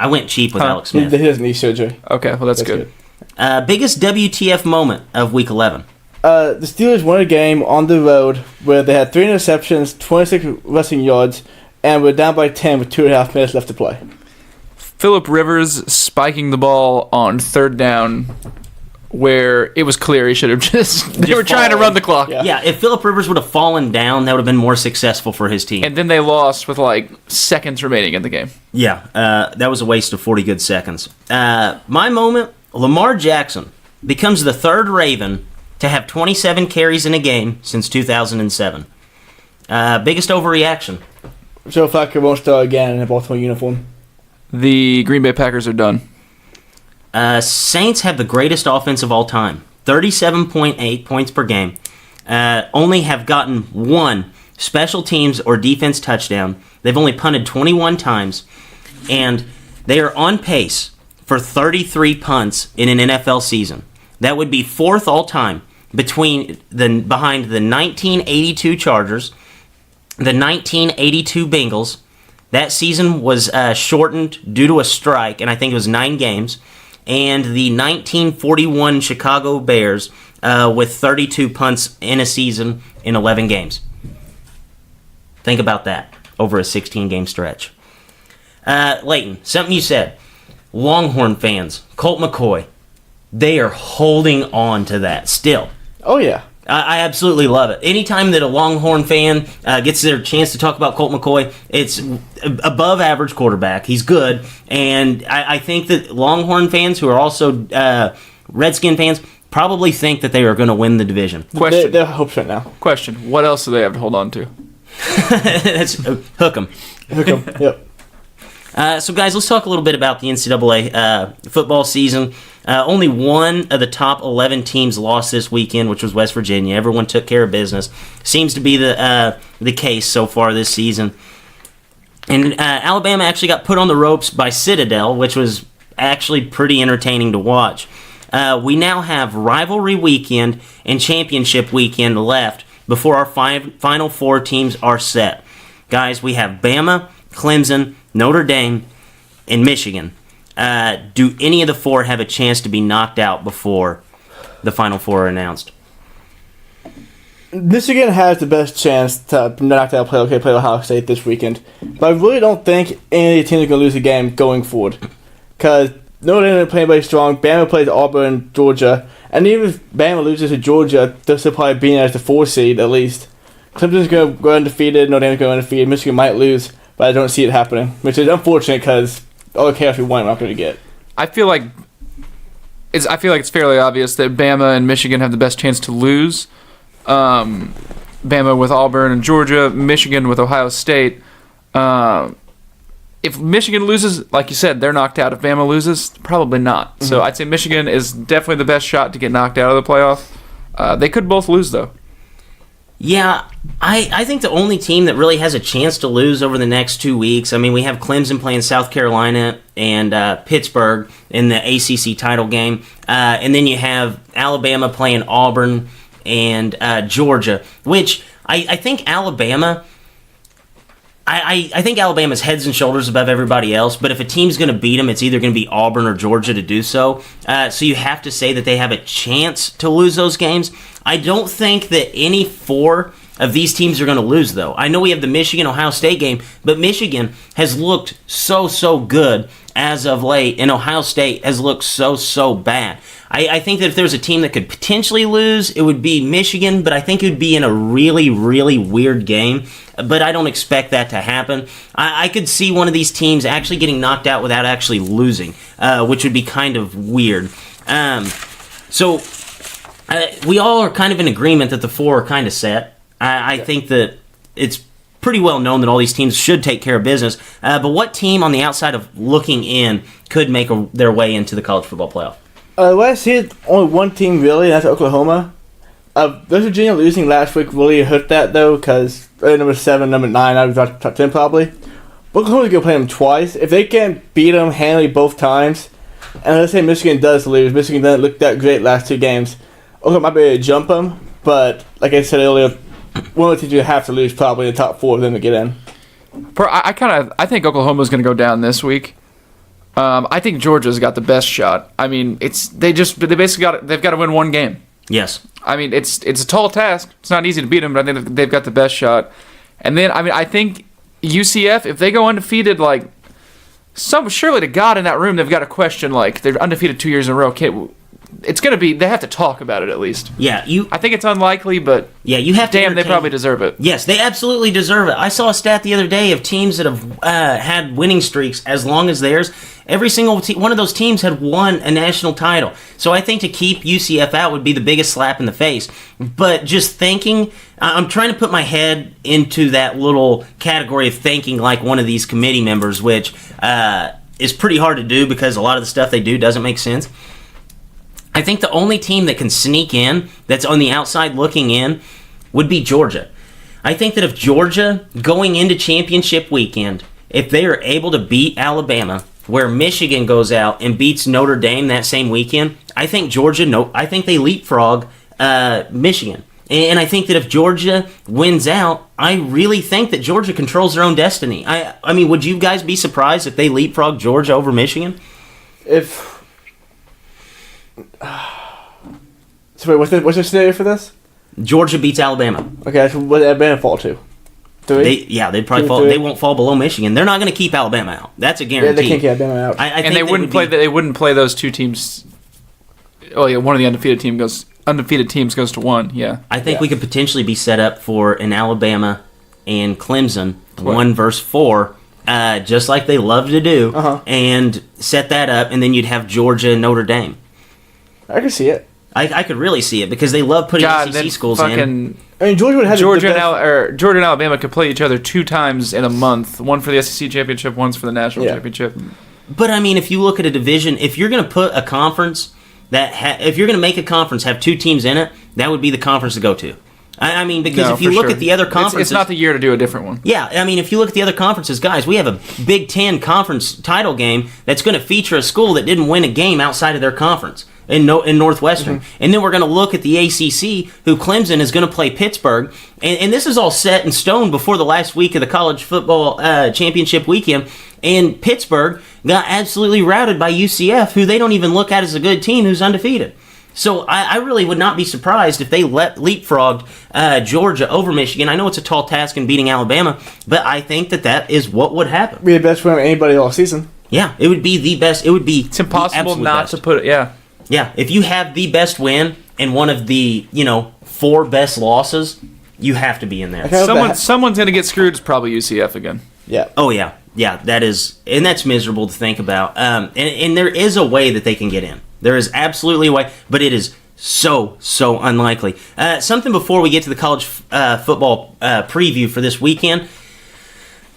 I went cheap with Alex He Smith. doesn't need surgery. Okay, well, that's good. Biggest WTF moment of Week 11. The Steelers won a game on the road where they had 3 interceptions, 26 rushing yards, and were down by 10 with 2.5 minutes left to play. Phillip Rivers spiking the ball on 3rd down where it was clear he should have they were trying to run the clock. Yeah. Yeah, if Phillip Rivers would have fallen down, that would have been more successful for his team. And then they lost with like seconds remaining in the game. Yeah, that was a waste of 40 good seconds. My moment, Lamar Jackson becomes the 3rd Raven to have 27 carries in a game since 2007. Biggest overreaction. Joe Flacco won't start again in a Baltimore uniform. The Green Bay Packers are done. Saints have the greatest offense of all time, 37.8 points per game. Only have gotten 1 special teams or defense touchdown. They've only punted 21 times, and they are on pace for 33 punts in an NFL season. That would be 4th all time behind the 1982 Chargers, the 1982 Bengals. That season was shortened due to a strike, and I think it was 9 games. And the 1941 Chicago Bears with 32 punts in a season in 11 games. Think about that over a 16-game stretch. Leighton, something you said. Longhorn fans, Colt McCoy, they are holding on to that still. Oh, yeah. I absolutely love it. Anytime that a Longhorn fan gets their chance to talk about Colt McCoy, it's above average quarterback. He's good. And I think that Longhorn fans who are also Redskin fans probably think that they are going to win the division. Question. They're hopes right now. Question. What else do they have to hold on to? Hook 'em. Hook 'em. Yep. So, guys, let's talk a little bit about the NCAA football season. Only one of the top 11 teams lost this weekend, which was West Virginia. Everyone took care of business. Seems to be the case so far this season. And Alabama actually got put on the ropes by Citadel, which was actually pretty entertaining to watch. We now have rivalry weekend and championship weekend left before our final 4 teams are set. Guys, we have Bama, Clemson, Notre Dame, and Michigan. Do any of the 4 have a chance to be knocked out before the Final 4 are announced? Michigan has the best chance to knock out play Ohio State this weekend. But I really don't think any team is going to lose a game going forward. Because Notre Dame is playing very strong. Bama plays Auburn, Georgia. And even if Bama loses to Georgia, they'll still probably be as the 4 seed at least. Clemson's going to go undefeated. Notre Dame's going undefeated. Michigan might lose. But I don't see it happening, which is unfortunate because all the chaos we want, we're not going to get. I feel like it's fairly obvious that Bama and Michigan have the best chance to lose. Bama with Auburn and Georgia, Michigan with Ohio State. If Michigan loses, like you said, they're knocked out. If Bama loses, probably not. Mm-hmm. So I'd say Michigan is definitely the best shot to get knocked out of the playoff. They could both lose, though. Yeah, I think the only team that really has a chance to lose over the next 2 weeks, I mean, we have Clemson playing South Carolina and Pittsburgh in the ACC title game. And then you have Alabama playing Auburn and Georgia, which I think Alabama... I think Alabama's heads and shoulders above everybody else, but if a team's going to beat them, it's either going to be Auburn or Georgia to do so. So you have to say that they have a chance to lose those games. I don't think that any 4 of these teams are going to lose, though. I know we have the Michigan-Ohio State game, but Michigan has looked so good as of late, and Ohio State has looked so bad. I think that if there's a team that could potentially lose, it would be Michigan, but I think it would be in a really weird game. But I don't expect that to happen. I could see one of these teams actually getting knocked out without actually losing, which would be kind of weird. So we all are kind of in agreement that the 4 are kind of set. I think that it's pretty well known that all these teams should take care of business. But what team on the outside of looking in could make their way into the college football playoff? What I see is only one team really, and that's Oklahoma. West Virginia losing last week really hurt that, though, because number 7, number 9, I was top 10 probably. But Oklahoma's going to play them twice. If they can beat them handily both times, And let's say Michigan does lose. Michigan doesn't look that great last 2 games. Oklahoma might be able to jump them, but like I said earlier, one of the teams you have to lose probably in the top 4 of them to get in. I think Oklahoma's going to go down this week. I think Georgia's got the best shot. I mean, they've got to win 1 game. Yes. I mean, it's a tall task. It's not easy to beat them, but I think they've got the best shot. And then, I mean, I think UCF, if they go undefeated, like, surely to God in that room, they've got to question, like, they're undefeated 2 years in a row. It's going to be, they have to talk about it at least. Yeah, I think it's unlikely, but you have to. Damn, they probably deserve it. Yes, they absolutely deserve it. I saw a stat the other day of teams that have had winning streaks as long as theirs. Every single one of those teams had won a national title. So I think to keep UCF out would be the biggest slap in the face. But just thinking, I'm trying to put my head into that little category of thinking like one of these committee members, which is pretty hard to do because a lot of the stuff they do doesn't make sense. I think the only team that can sneak in, that's on the outside looking in, would be Georgia. I think that if Georgia, going into championship weekend, if they are able to beat Alabama, where Michigan goes out and beats Notre Dame that same weekend, I think I think they leapfrog Michigan. And I think that if Georgia wins out, I really think that Georgia controls their own destiny. I mean, would you guys be surprised if they leapfrog Georgia over Michigan? So wait, what's the scenario for this? Georgia beats Alabama. Okay, so what did Alabama fall to? 3? They'd probably fall. 3? They won't fall below Michigan. They're not going to keep Alabama out. That's a guarantee. Yeah, they can't keep Alabama out. I And think they wouldn't play. They wouldn't play those 2 teams. Oh yeah, one of the undefeated teams goes to 1. Yeah. I think we could potentially be set up for an Alabama and Clemson 1 versus 4, just like they love to do, and set that up, and then you'd have Georgia and Notre Dame. I can see it. I could really see it because they love putting SEC schools in. I mean, Georgia would have Georgia and Alabama could play each other 2 times in a month. One for the SEC championship, one's for the national championship. But I mean, if you look at a division, if you're going to put a conference if you're going to make a conference have 2 teams in it, that would be the conference to go to. I mean, because if you look at the other conferences, it's not the year to do a different one. Yeah, I mean, if you look at the other conferences, guys, we have a Big Ten conference title game that's going to feature a school that didn't win a game outside of their conference in Northwestern. And then we're going to look at the ACC, who Clemson is going to play Pittsburgh. And this is all set in stone before the last week of the college football championship weekend. And Pittsburgh got absolutely routed by UCF, who they don't even look at as a good team, who's undefeated. So I really would not be surprised if they leapfrogged Georgia over Michigan. I know it's a tall task in beating Alabama, but I think that is what would happen. Be the best win of anybody all season. Yeah, it would be the best. It would be. It's impossible not to put it. Yeah. Yeah, if you have the best win and one of the 4 best losses, you have to be in there. Someone's gonna get screwed. It's probably UCF again. Yeah. Oh yeah. That is, and that's miserable to think about. And there is a way that they can get in. There is absolutely a way, but it is so unlikely. Something before we get to the college football preview for this weekend.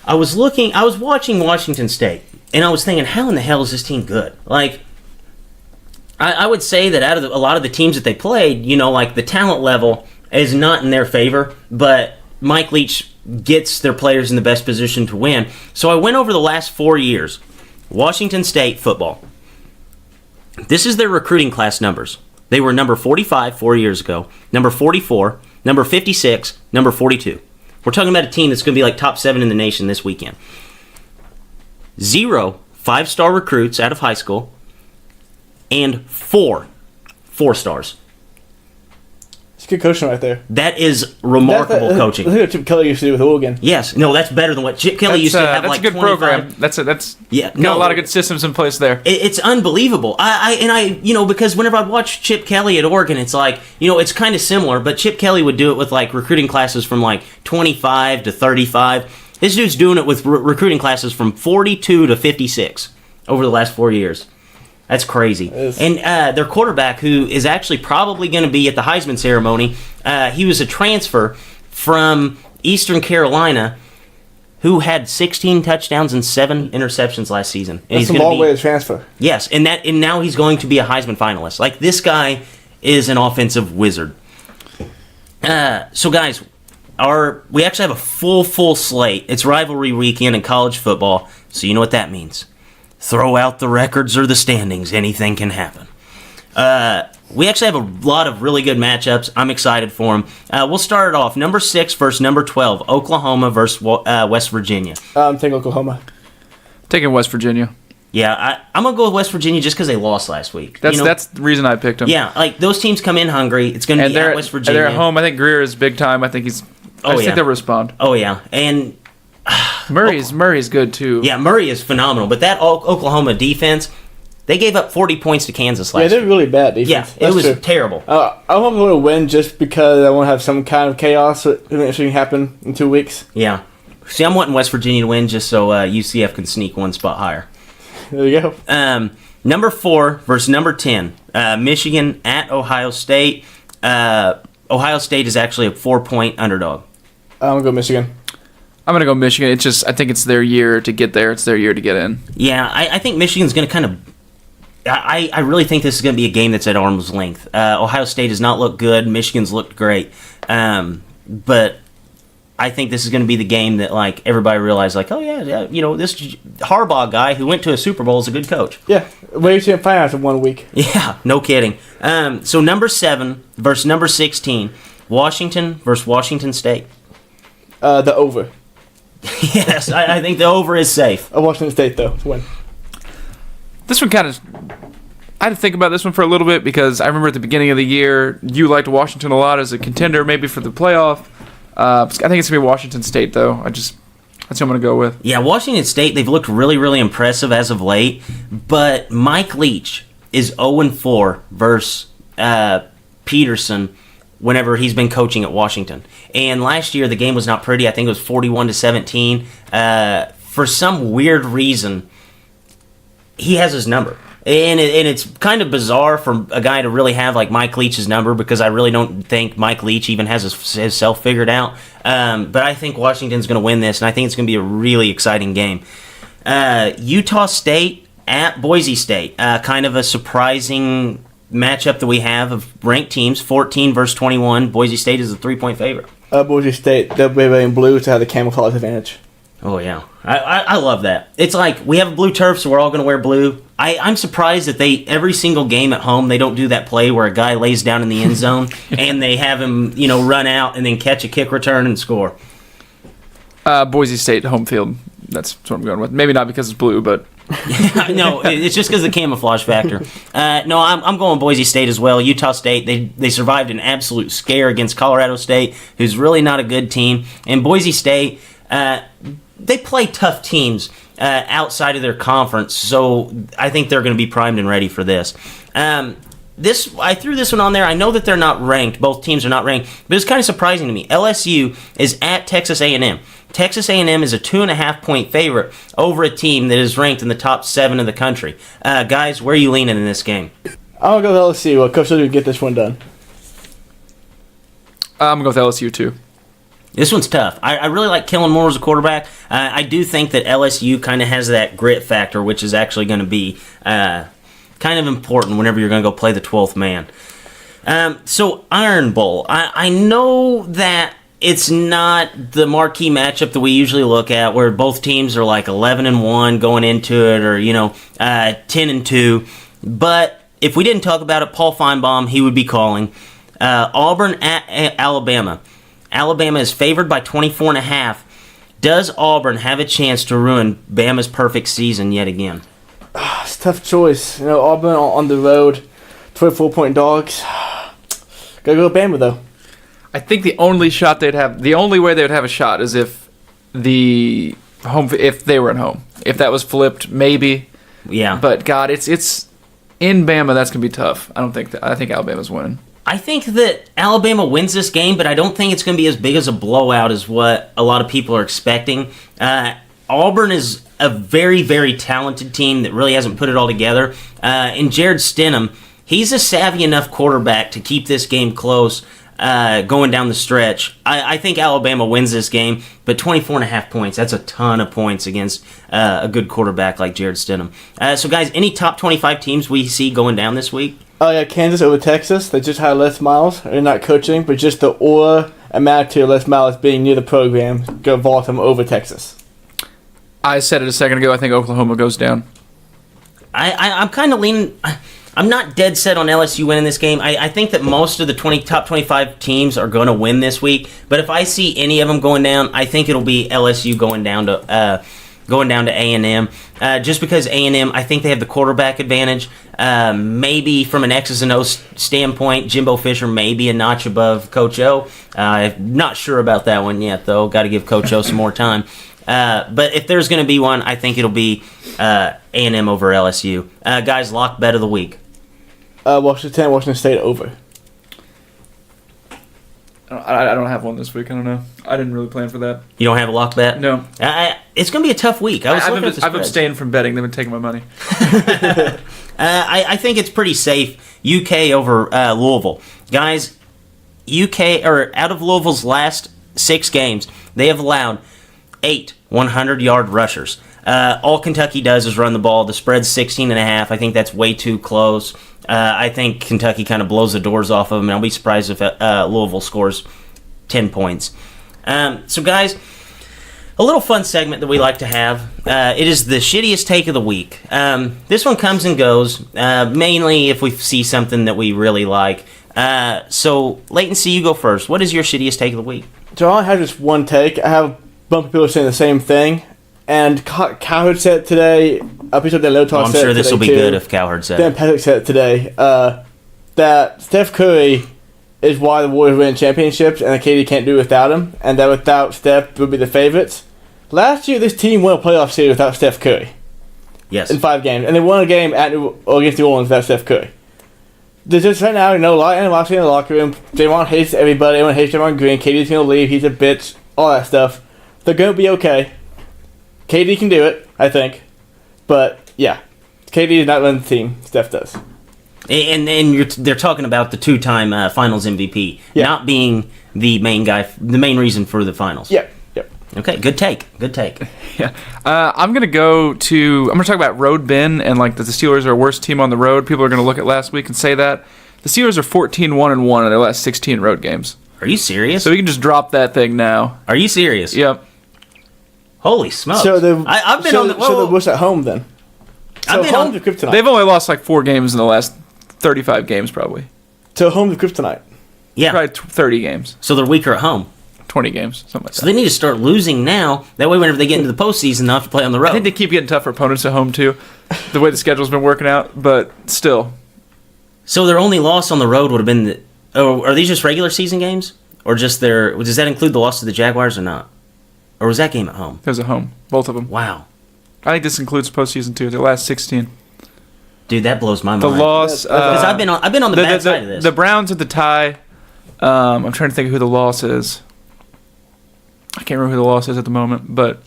I was watching Washington State, and I was thinking, how in the hell is this team good? Like, I would say that out of a lot of the teams that they played, like the talent level is not in their favor, but Mike Leach gets their players in the best position to win. So I went over the last 4 years, Washington State football. This is their recruiting class numbers. They were number 45 4 years ago, number 44, number 56, number 42. We're talking about a team that's going to be like top 7 in the nation this weekend. 0 5-star recruits out of high school, and 4 4-stars. It's good coaching right there. That is remarkable coaching. Look at what Chip Kelly used to do with Oregon. Yes, no, that's better than what Chip Kelly used to have. That's like a good 25. program. That's got a lot of good systems in place there. It's unbelievable. Because whenever I watch Chip Kelly at Oregon, it's like, it's kind of similar, but Chip Kelly would do it with like recruiting classes from like 25 to 35. This dude's doing it with recruiting classes from 42 to 56 over the last 4 years. That's crazy. And their quarterback, who is actually probably going to be at the Heisman ceremony, he was a transfer from Eastern Carolina who had 16 touchdowns and 7 interceptions last season. And That's a long way to transfer. Yes, and now he's going to be a Heisman finalist. Like, this guy is an offensive wizard. So, guys, we actually have a full slate. It's rivalry weekend in college football, so you know what that means. throw out the records or the standings. Anything can happen. We actually have a lot of really good matchups. I'm excited for them. We'll start it off. Number 6 versus number 12. Oklahoma versus West Virginia. I'm taking Oklahoma. Taking West Virginia. Yeah, I'm going to go with West Virginia just because they lost last week. That's the reason I picked them. Yeah, like those teams come in hungry. It's going to be at West Virginia. They're at home. I think Greer is big time. I think I think they'll respond. Oh, yeah. And Murray's good, too. yeah, Murray is phenomenal. But that Oklahoma defense, they gave up 40 points to Kansas last Yeah, they're week. really bad defense. Yeah, it was true. terrible. I hope they win just because I want to have some kind of chaos that can happen in 2 weeks. Yeah. See, I'm wanting West Virginia to win just so UCF can sneak one spot higher. There you go. Number 4 versus number 10. Michigan at Ohio State. Ohio State is actually a 4-point underdog. I'm going to go Michigan. I'm going to go Michigan. I think it's their year to get there. It's their year to get in. Yeah, I think Michigan's going to kind of... I really think this is going to be a game that's at arm's length. Ohio State does not look good. Michigan's looked great. But I think this is going to be the game that like everybody realized, like, oh yeah, this Harbaugh guy who went to a Super Bowl is a good coach. Yeah, wait till you find out in 1 week. Yeah, no kidding. So number 7 versus number 16, Washington versus Washington State. The over. Yes, I think the over is safe. Washington State, though, to win. This one kind of... I had to think about this one for a little bit because I remember at the beginning of the year, you liked Washington a lot as a contender, maybe for the playoff. I think it's going to be Washington State, though. That's what I'm going to go with. Yeah, Washington State, they've looked really, really impressive as of late, but Mike Leach is 0-4 versus Peterson whenever he's been coaching at Washington. And last year, the game was not pretty. I think it was 41-17. For some weird reason, he has his number. And it's kind of bizarre for a guy to really have like Mike Leach's number because I really don't think Mike Leach even has himself figured out. But I think Washington's going to win this, and I think it's going to be a really exciting game. Utah State at Boise State, kind of a surprising matchup that we have of ranked teams, 14 versus 21. Boise State is a 3-point favorite. Boise State, they'll be wearing blue to have the camouflage advantage. Oh, yeah. I love that. It's like we have a blue turf, so we're all going to wear blue. I'm surprised that every single game at home, they don't do that play where a guy lays down in the end zone and they have him, run out and then catch a kick return and score. Boise State home field. That's what I'm going with. Maybe not because it's blue, but... No, it's just because of the camouflage factor. No, I'm going Boise State as well. Utah State, they survived an absolute scare against Colorado State, who's really not a good team. And Boise State, they play tough teams outside of their conference, so I think they're going to be primed and ready for this. I threw this one on there. I know that they're not ranked. Both teams are not ranked, but it's kind of surprising to me. LSU is at Texas A&M. Texas A&M is a 2.5-point favorite over a team that is ranked in the top 7 of the country. Guys, where are you leaning in this game? I'm going to go with LSU. Coach Silver can get this one done. I'm going to go with LSU, too. This one's tough. I really like Kellen Moore as a quarterback. I do think that LSU kind of has that grit factor, which is actually going to be kind of important whenever you're going to go play the 12th man. So, Iron Bowl. I know that it's not the marquee matchup that we usually look at, where both teams are like 11-1 going into it, or 10-2. But if we didn't talk about it, Paul Feinbaum, he would be calling Auburn at Alabama. Alabama is favored by 24.5. Does Auburn have a chance to ruin Bama's perfect season yet again? It's a tough choice. Auburn on the road, 24-point dogs. Gotta go with Bama, though. I think the only way they would have a shot is if they were at home. If that was flipped, maybe. Yeah. But God, it's in Bama. That's gonna be tough. I think Alabama's winning. I think that Alabama wins this game, but I don't think it's going to be as big as a blowout as what a lot of people are expecting. Auburn is a very, very talented team that really hasn't put it all together. And Jared Stidham, he's a savvy enough quarterback to keep this game close going down the stretch. I think Alabama wins this game, but 24.5 points, that's a ton of points against a good quarterback like Jared Stidham. So, guys, any top 25 teams we see going down this week? Oh, yeah, Kansas over Texas. They just hired Les Miles. They're not coaching, but just the aura and attitude of Les Miles being near the program go vault him over Texas. I said it a second ago. I think Oklahoma goes down. I'm kind of leaning. I'm not dead set on LSU winning this game. I think that most of the top 25 teams are going to win this week. But if I see any of them going down, I think it'll be LSU going down to A&M. Just because A&M, I think they have the quarterback advantage. Maybe from an X's and O's standpoint, Jimbo Fisher may be a notch above Coach O. I'm not sure about that one yet, though. Got to give Coach O some more time. But if there's going to be one, I think it'll be A&M over LSU. Guys, lock bet of the week. Washington State over. I don't have one this week. I don't know. I didn't really plan for that. You don't have a lock bet? No. It's going to be a tough week. I've abstained from betting. They've been taking my money. I think it's pretty safe. UK over Louisville. Guys, UK, or out of Louisville's last 6 games, they have allowed 8 100-yard rushers. All Kentucky does is run the ball. The spread's 16.5. I think that's way too close. I think Kentucky kind of blows the doors off of them, and I'll be surprised if Louisville scores 10 points. So, guys, a little fun segment that we like to have. It is the shittiest take of the week. This one comes and goes, mainly if we see something that we really like. So, Leighton C., you go first. What is your shittiest take of the week? So I only have just one take. I have a bunch of people saying the same thing. And Cowherd said it today. I'm pretty sure that Lotar I'm said sure it this will be today, good too. if Cowherd said Dan it. Patrick said it today. That Steph Curry is why the Warriors win championships, and that KD can't do it without him, and that without Steph would be the favorites. Last year, this team won a playoff series without Steph Curry Yes. in 5 games, and they won a game against New Orleans without Steph Curry. There's just right now, a lot of animosity in the locker room. Draymond hates everybody. Everyone hates Draymond Green. KD's going to leave. He's a bitch. All that stuff. They're going to be okay. KD can do it, I think. But, yeah. KD is not running the team. Steph does. And they're talking about the 2-time Finals MVP Yeah. not being the main guy, the main reason for the finals. Yep. Okay, good take. Good take. Yeah. I'm going to talk about Road Ben and like that the Steelers are a worst team on the road. People are going to look at last week and say that. The Steelers are 14-1-1 in their last 16 road games. Are you serious? So we can just drop that thing now. Are you serious? Yep. Holy smokes! So I've been on the. So the worst at home then. So I've been home on. to kryptonite. They've only lost like 4 games in the last 35 games probably. So home to kryptonite. Yeah. Probably 30 games. So they're weaker at home. 20 games, something like So that. they need to start losing now. That way, whenever they get into the postseason, they'll have to play on the road. I think they keep getting tougher opponents at home too, the way the schedule's been working out, but still. So their only loss on the road would have been are these just regular season games? Or just does that include the loss to the Jaguars or not? Or was that game at home? It was at home, both of them. Wow. I think this includes postseason too, their last 16. Dude, that blows my The mind. loss... Because I've been on the bad side of this. The Browns at the tie. I'm trying to think of who the loss is. I can't remember who the loss is at the moment, but...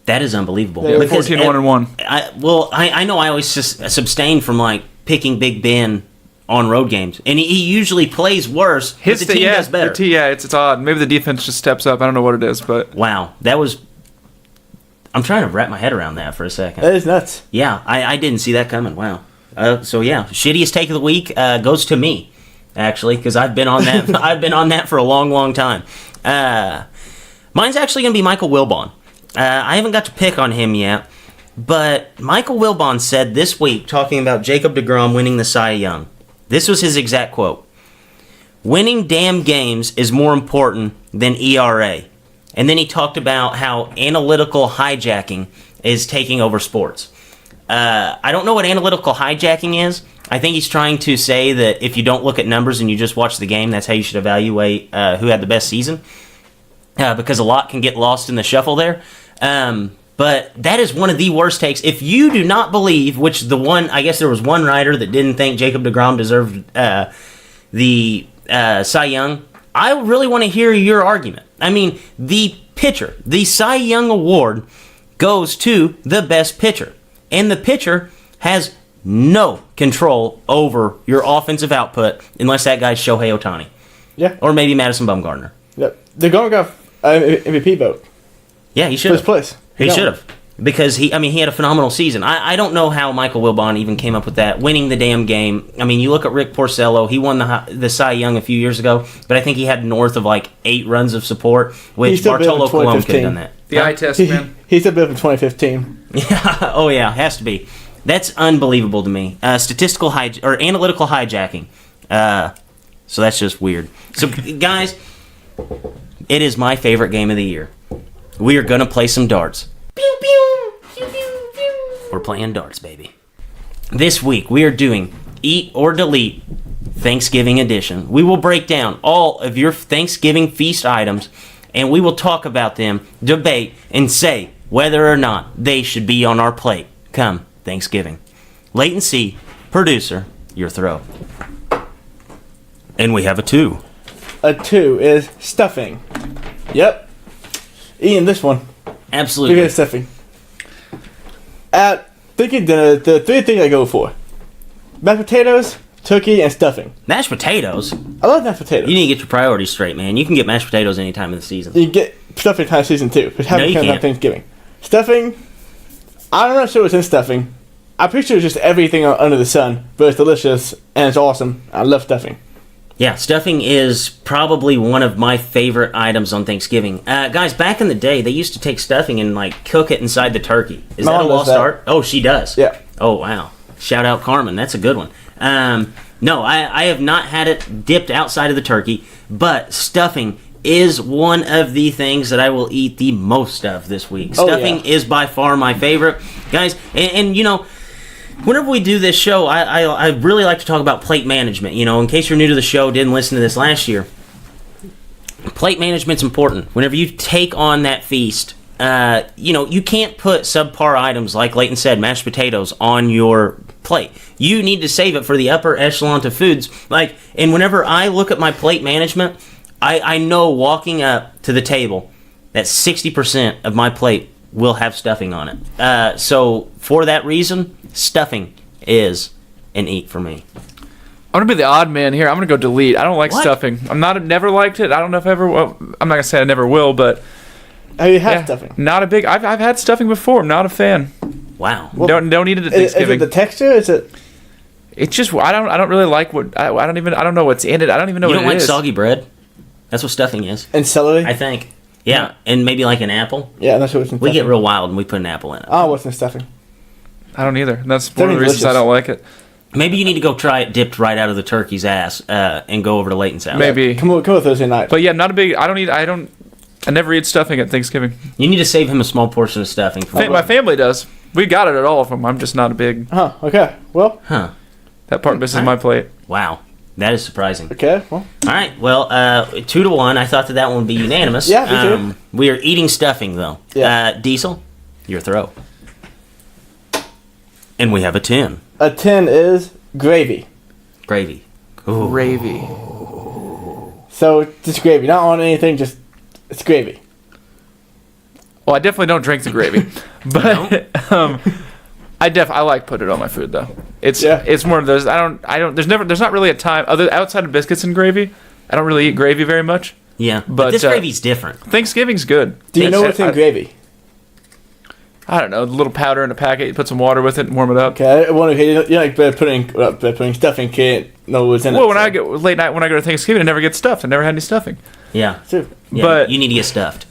That is unbelievable. Yeah, Because 14-1-1. I know I always just abstain from like picking Big Ben on road games, and he usually plays worse. But the team does better. It's odd. Maybe the defense just steps up. I don't know what it is, but Wow, that was. I'm trying to wrap my head around that for a second. That is nuts. Yeah, I didn't see that coming. Wow. So yeah, shittiest take of the week goes to me, actually, because I've been on that. I've been on that for a long, long time. Mine's actually going to be Michael Wilbon. I haven't got to pick on him yet, but Michael Wilbon said this week, talking about Jacob deGrom winning the Cy Young. This was his exact quote: "Winning damn games is more important than ERA." And then he talked about how analytical hijacking is taking over sports. I don't know what analytical hijacking is. I think he's trying to say that if you don't look at numbers and you just watch the game, that's how you should evaluate who had the best season. Because a lot can get lost in the shuffle there. But that is one of the worst takes. If you do not believe, I guess there was one writer that didn't think Jacob deGrom deserved the Cy Young. I really want to hear your argument. I mean, the pitcher, the Cy Young Award goes to the best pitcher. And the pitcher has no control over your offensive output unless that guy's Shohei Ohtani. Yeah. Or maybe Madison Bumgarner. Yep. They're going to go MVP vote. Yeah, he should First have. place. He No. should have. Because he had a phenomenal season. I don't know how Michael Wilbon even came up with that, winning the damn game. I mean, you look at Rick Porcello. He won the Cy Young a few years ago, but I think he had north of like 8 runs of support, which He's still better Bartolo than Colon could have 2015. done that. the eye test, man. He's a bit of 2015. Yeah. Oh, yeah. Has to be. That's unbelievable to me. Statistical or analytical hijacking. So that's just weird. So, guys, it is my favorite game of the year. We are going to play some darts. Pew, pew, pew, pew, pew. We're playing darts, baby. This week, we are doing Eat or Delete Thanksgiving edition. We will break down all of your Thanksgiving feast items, and we will talk about them, debate, and say whether or not they should be on our plate come Thanksgiving. Latency, producer, your throw. And we have a 2. A 2 is stuffing. Yep. Ian, this one. Absolutely. Look at stuffing. At thinking dinner, the 3 things I go for: mashed potatoes, turkey, and stuffing. Mashed potatoes? I love mashed potatoes. You need to get your priorities straight, man. You can get mashed potatoes any time of the season. You can get stuffing kind of season too, but No, you kind of can't. Thanksgiving. Stuffing, I'm not sure what's in stuffing. I'm pretty sure it's just everything under the sun, but it's delicious and it's awesome. I love stuffing. Yeah, stuffing is probably one of my favorite items on Thanksgiving. Guys, back in the day, they used to take stuffing and like cook it inside the turkey. Is My that a mom does lost that. art? Oh, she does. Yeah. Oh, wow. Shout out Carmen. That's a good one. No, I have not had it dipped outside of the turkey, but stuffing is one of the things that I will eat the most of this week. Oh, Stuffing yeah. is by far my favorite. Guys, and you know, whenever we do this show, I really like to talk about plate management. You know, in case you're new to the show, didn't listen to this last year, plate management's important. Whenever you take on that feast, you know, you can't put subpar items like Leighton said, mashed potatoes, on your plate. You need to save it for the upper echelon of foods. Like, and whenever I look at my plate management, I know walking up to the table that 60% of my plate will have stuffing on it. So for that reason, stuffing is an eat for me. I'm gonna be the odd man here. I'm gonna go delete. I don't like What? stuffing. Never liked it. I don't know if I ever. Well, I'm not gonna say I never will, but Have you had yeah, stuffing? not a big. I've had stuffing before. I'm not a fan. Wow. Don't eat it at Is it Thanksgiving. the texture? Is it? It's just I don't really like what I don't know what's in it. I don't even know You what don't it like is. soggy bread? That's what stuffing is, And celery? I think. Yeah, and maybe like an apple. Yeah, I'm not sure what's in We stuffing. get real wild and we put an apple in it. Oh, what's in stuffing? I don't either. That's one of the Stuffing's reasons I delicious. don't like it. Maybe you need to go try it dipped right out of the turkey's ass and go over to Leighton's house. Maybe. Come on Thursday night. But yeah, not a big. I never eat stuffing at Thanksgiving. You need to save him a small portion of stuffing. My family does. We got it at all of them. I'm just not a big. Huh, okay. Well, Huh. That part misses my plate. Wow. That is surprising. okay. Well, All right. Well, 2-1. I thought that one would be unanimous. Yeah, me too. We are eating stuffing, though. Yeah. Diesel, your throw. And we have a 10. a 10 is gravy. Gravy. Ooh. Gravy. So, just gravy. Not on anything, just, it's gravy. Well, I definitely don't drink the gravy, but I like putting it on my food though. It's more of those. I don't. There's not really a time outside of biscuits and gravy. I don't really eat gravy very much. Yeah. But But, this uh, gravy's different. Thanksgiving's good. Do you know what's in I- gravy? I don't know. A little powder in a packet. You put some water with it and warm it up. Okay, I wonder if you like bread pudding stuffing, can't know what's in it. Well, when so. I go late night when I go to Thanksgiving, I never get stuffed. I never had any stuffing. Yeah. Too. Yeah, But- you need to get stuffed.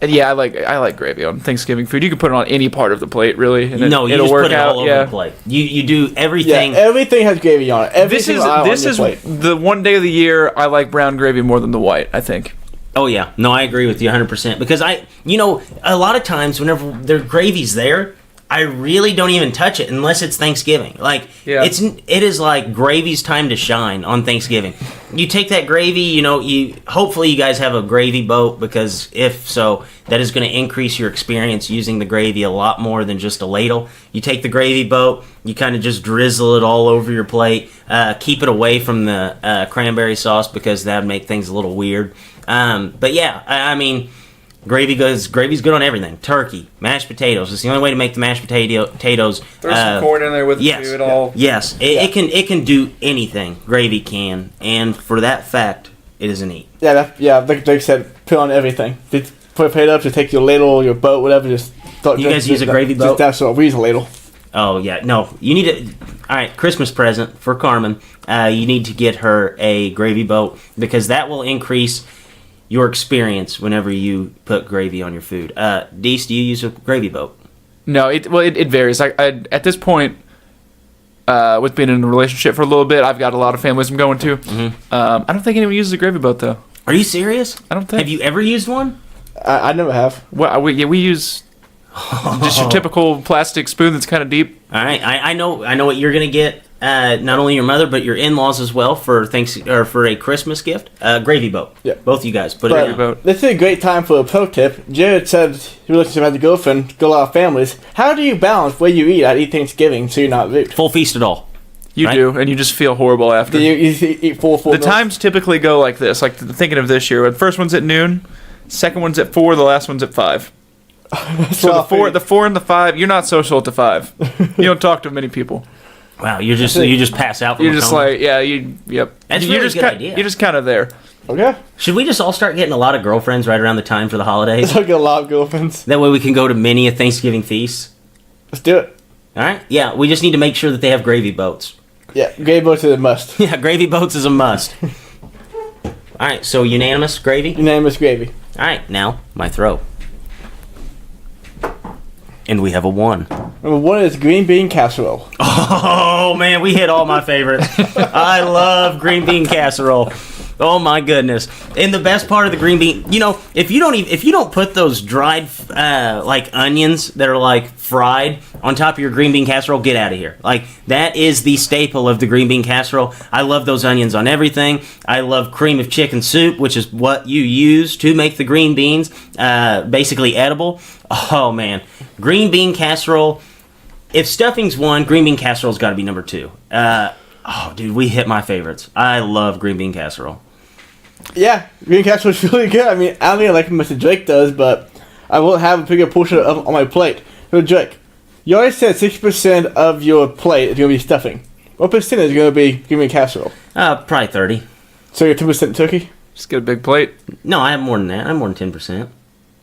And yeah, I like gravy on Thanksgiving food. You can put it on any part of the plate, really. And No, you it'll just work put it out. all over yeah. the plate. You do Yeah, everything. everything has gravy on it. Every This is single aisle on this your is plate. the one day of the year I like brown gravy more than the white. I think. Oh yeah, no, I agree with you 100% because a lot of times whenever their gravy's there, I really don't even touch it unless it's Thanksgiving. Like Yeah. it is like gravy's time to shine on Thanksgiving. You take that gravy, hopefully you guys have a gravy boat because if so, that is going to increase your experience using the gravy a lot more than just a ladle. You take the gravy boat, you kind of just drizzle it all over your plate. Keep it away from the cranberry sauce because that would make things a little weird. But yeah, I mean, gravy's good on everything. Turkey, mashed potatoes. It's the only way to make the mashed potatoes. Throw some corn in there with yes, it too. It all. Yes, it can do anything. Gravy can, and for that fact, it is an eat. Like I said, put on everything. Just put a plate up, just take your ladle, your boat, whatever, just... You guys use a gravy boat? That's what we use a ladle. Oh yeah, no, you need to. All right, Christmas present for Carmen. You need to get her a gravy boat because that will increase your experience whenever you put gravy on your food. Deese, do you use a gravy boat? No, it varies. I at this point, with being in a relationship for a little bit, I've got a lot of families I'm going to. I don't think anyone uses a gravy boat though. Are you serious? I don't think. Have you ever used one? I never have. Well, we use just your typical plastic spoon that's kind of deep. All right, I know what you're gonna get. Not only your mother, but your in-laws as well for for a Christmas gift. Gravy boat. Yeah. Both you guys put it But down. boat. this is a great time for a pro tip. Jared said he was looking to have a girlfriend, go a lot of families. How do you balance where you eat at eat Thanksgiving so you're not rude? Full feast at all. You Right? do, and you just feel horrible after. Do you eat full The meals? times typically go like this. Like thinking of this year, the first one's at noon, second one's at 4, the last one's at 5. So the 4 and the 5, you're not social at the 5. You don't talk to many people. Wow, you just pass out. From You're a just coma? like, yeah, yep. That's you're really just good idea. You're just kind of there. Okay. Should we just all start getting a lot of girlfriends right around the time for the holidays? Let's get a lot of girlfriends. That way we can go to many a Thanksgiving feast. Let's do it. All right? Yeah, we just need to make sure that they have gravy boats. Yeah, gravy boats is a must. Yeah, gravy boats is a must. All right, so unanimous gravy. Unanimous gravy. All right, now my throw. And we have a 1. Number 1 is green bean casserole. Oh man, we hit all my favorites. I love green bean casserole. Oh my goodness! And the best part of the green bean, if you don't put those dried like onions that are like fried on top of your green bean casserole, get out of here. Like that is the staple of the green bean casserole. I love those onions on everything. I love cream of chicken soup, which is what you use to make the green beans basically edible. Oh man, green bean casserole. If stuffing's 1, green bean casserole's got to be number 2. Oh, dude, we hit my favorites. I love green bean casserole. Yeah, green casserole is really good. I mean, I don't think I like it as much as Drake does, but I will have a bigger portion of on my plate. So Drake, you already said 6% of your plate is going to be stuffing. What percentage is going to be green bean casserole? Probably 30. So you're 2% turkey? Just get a big plate. No, I have more than that. I have more than 10%.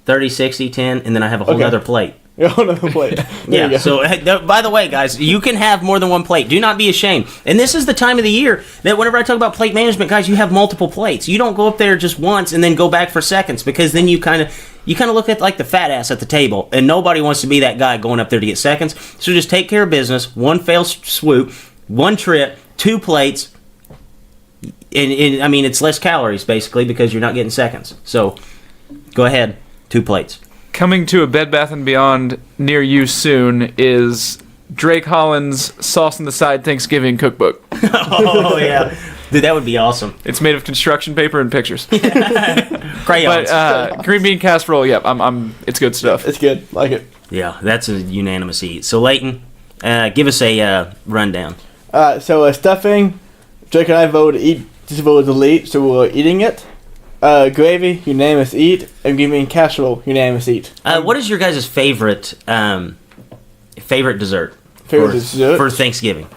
30, 60, 10, and then I have a whole Okay. other plate. You're on another plate. There you Yeah, go. so by the way, guys, you can have more than one plate. Do not be ashamed. And this is the time of the year that whenever I talk about plate management, guys, you have multiple plates. You don't go up there just once and then go back for seconds, because then you kind of look at like the fat ass at the table, and nobody wants to be that guy going up there to get seconds. So just take care of business, one fell swoop, one trip, 2 plates. And I mean, it's less calories basically because you're not getting seconds. So go ahead, 2 plates. Coming to a Bed Bath & Beyond near you soon is Drake Holland's Sauce on the Side Thanksgiving cookbook. Oh yeah, dude, that would be awesome. It's made of construction paper and pictures. Crayons. But green bean casserole, yep, it's good stuff. It's good. Like it. Yeah, that's a unanimous eat. So Leighton, give us a rundown. So stuffing, Drake and I voted eat. Just voted delete, so we're eating it. Gravy, unanimous eat, and green bean casserole, unanimous eat. What is your guys' favorite dessert? Favorite dessert? For Thanksgiving?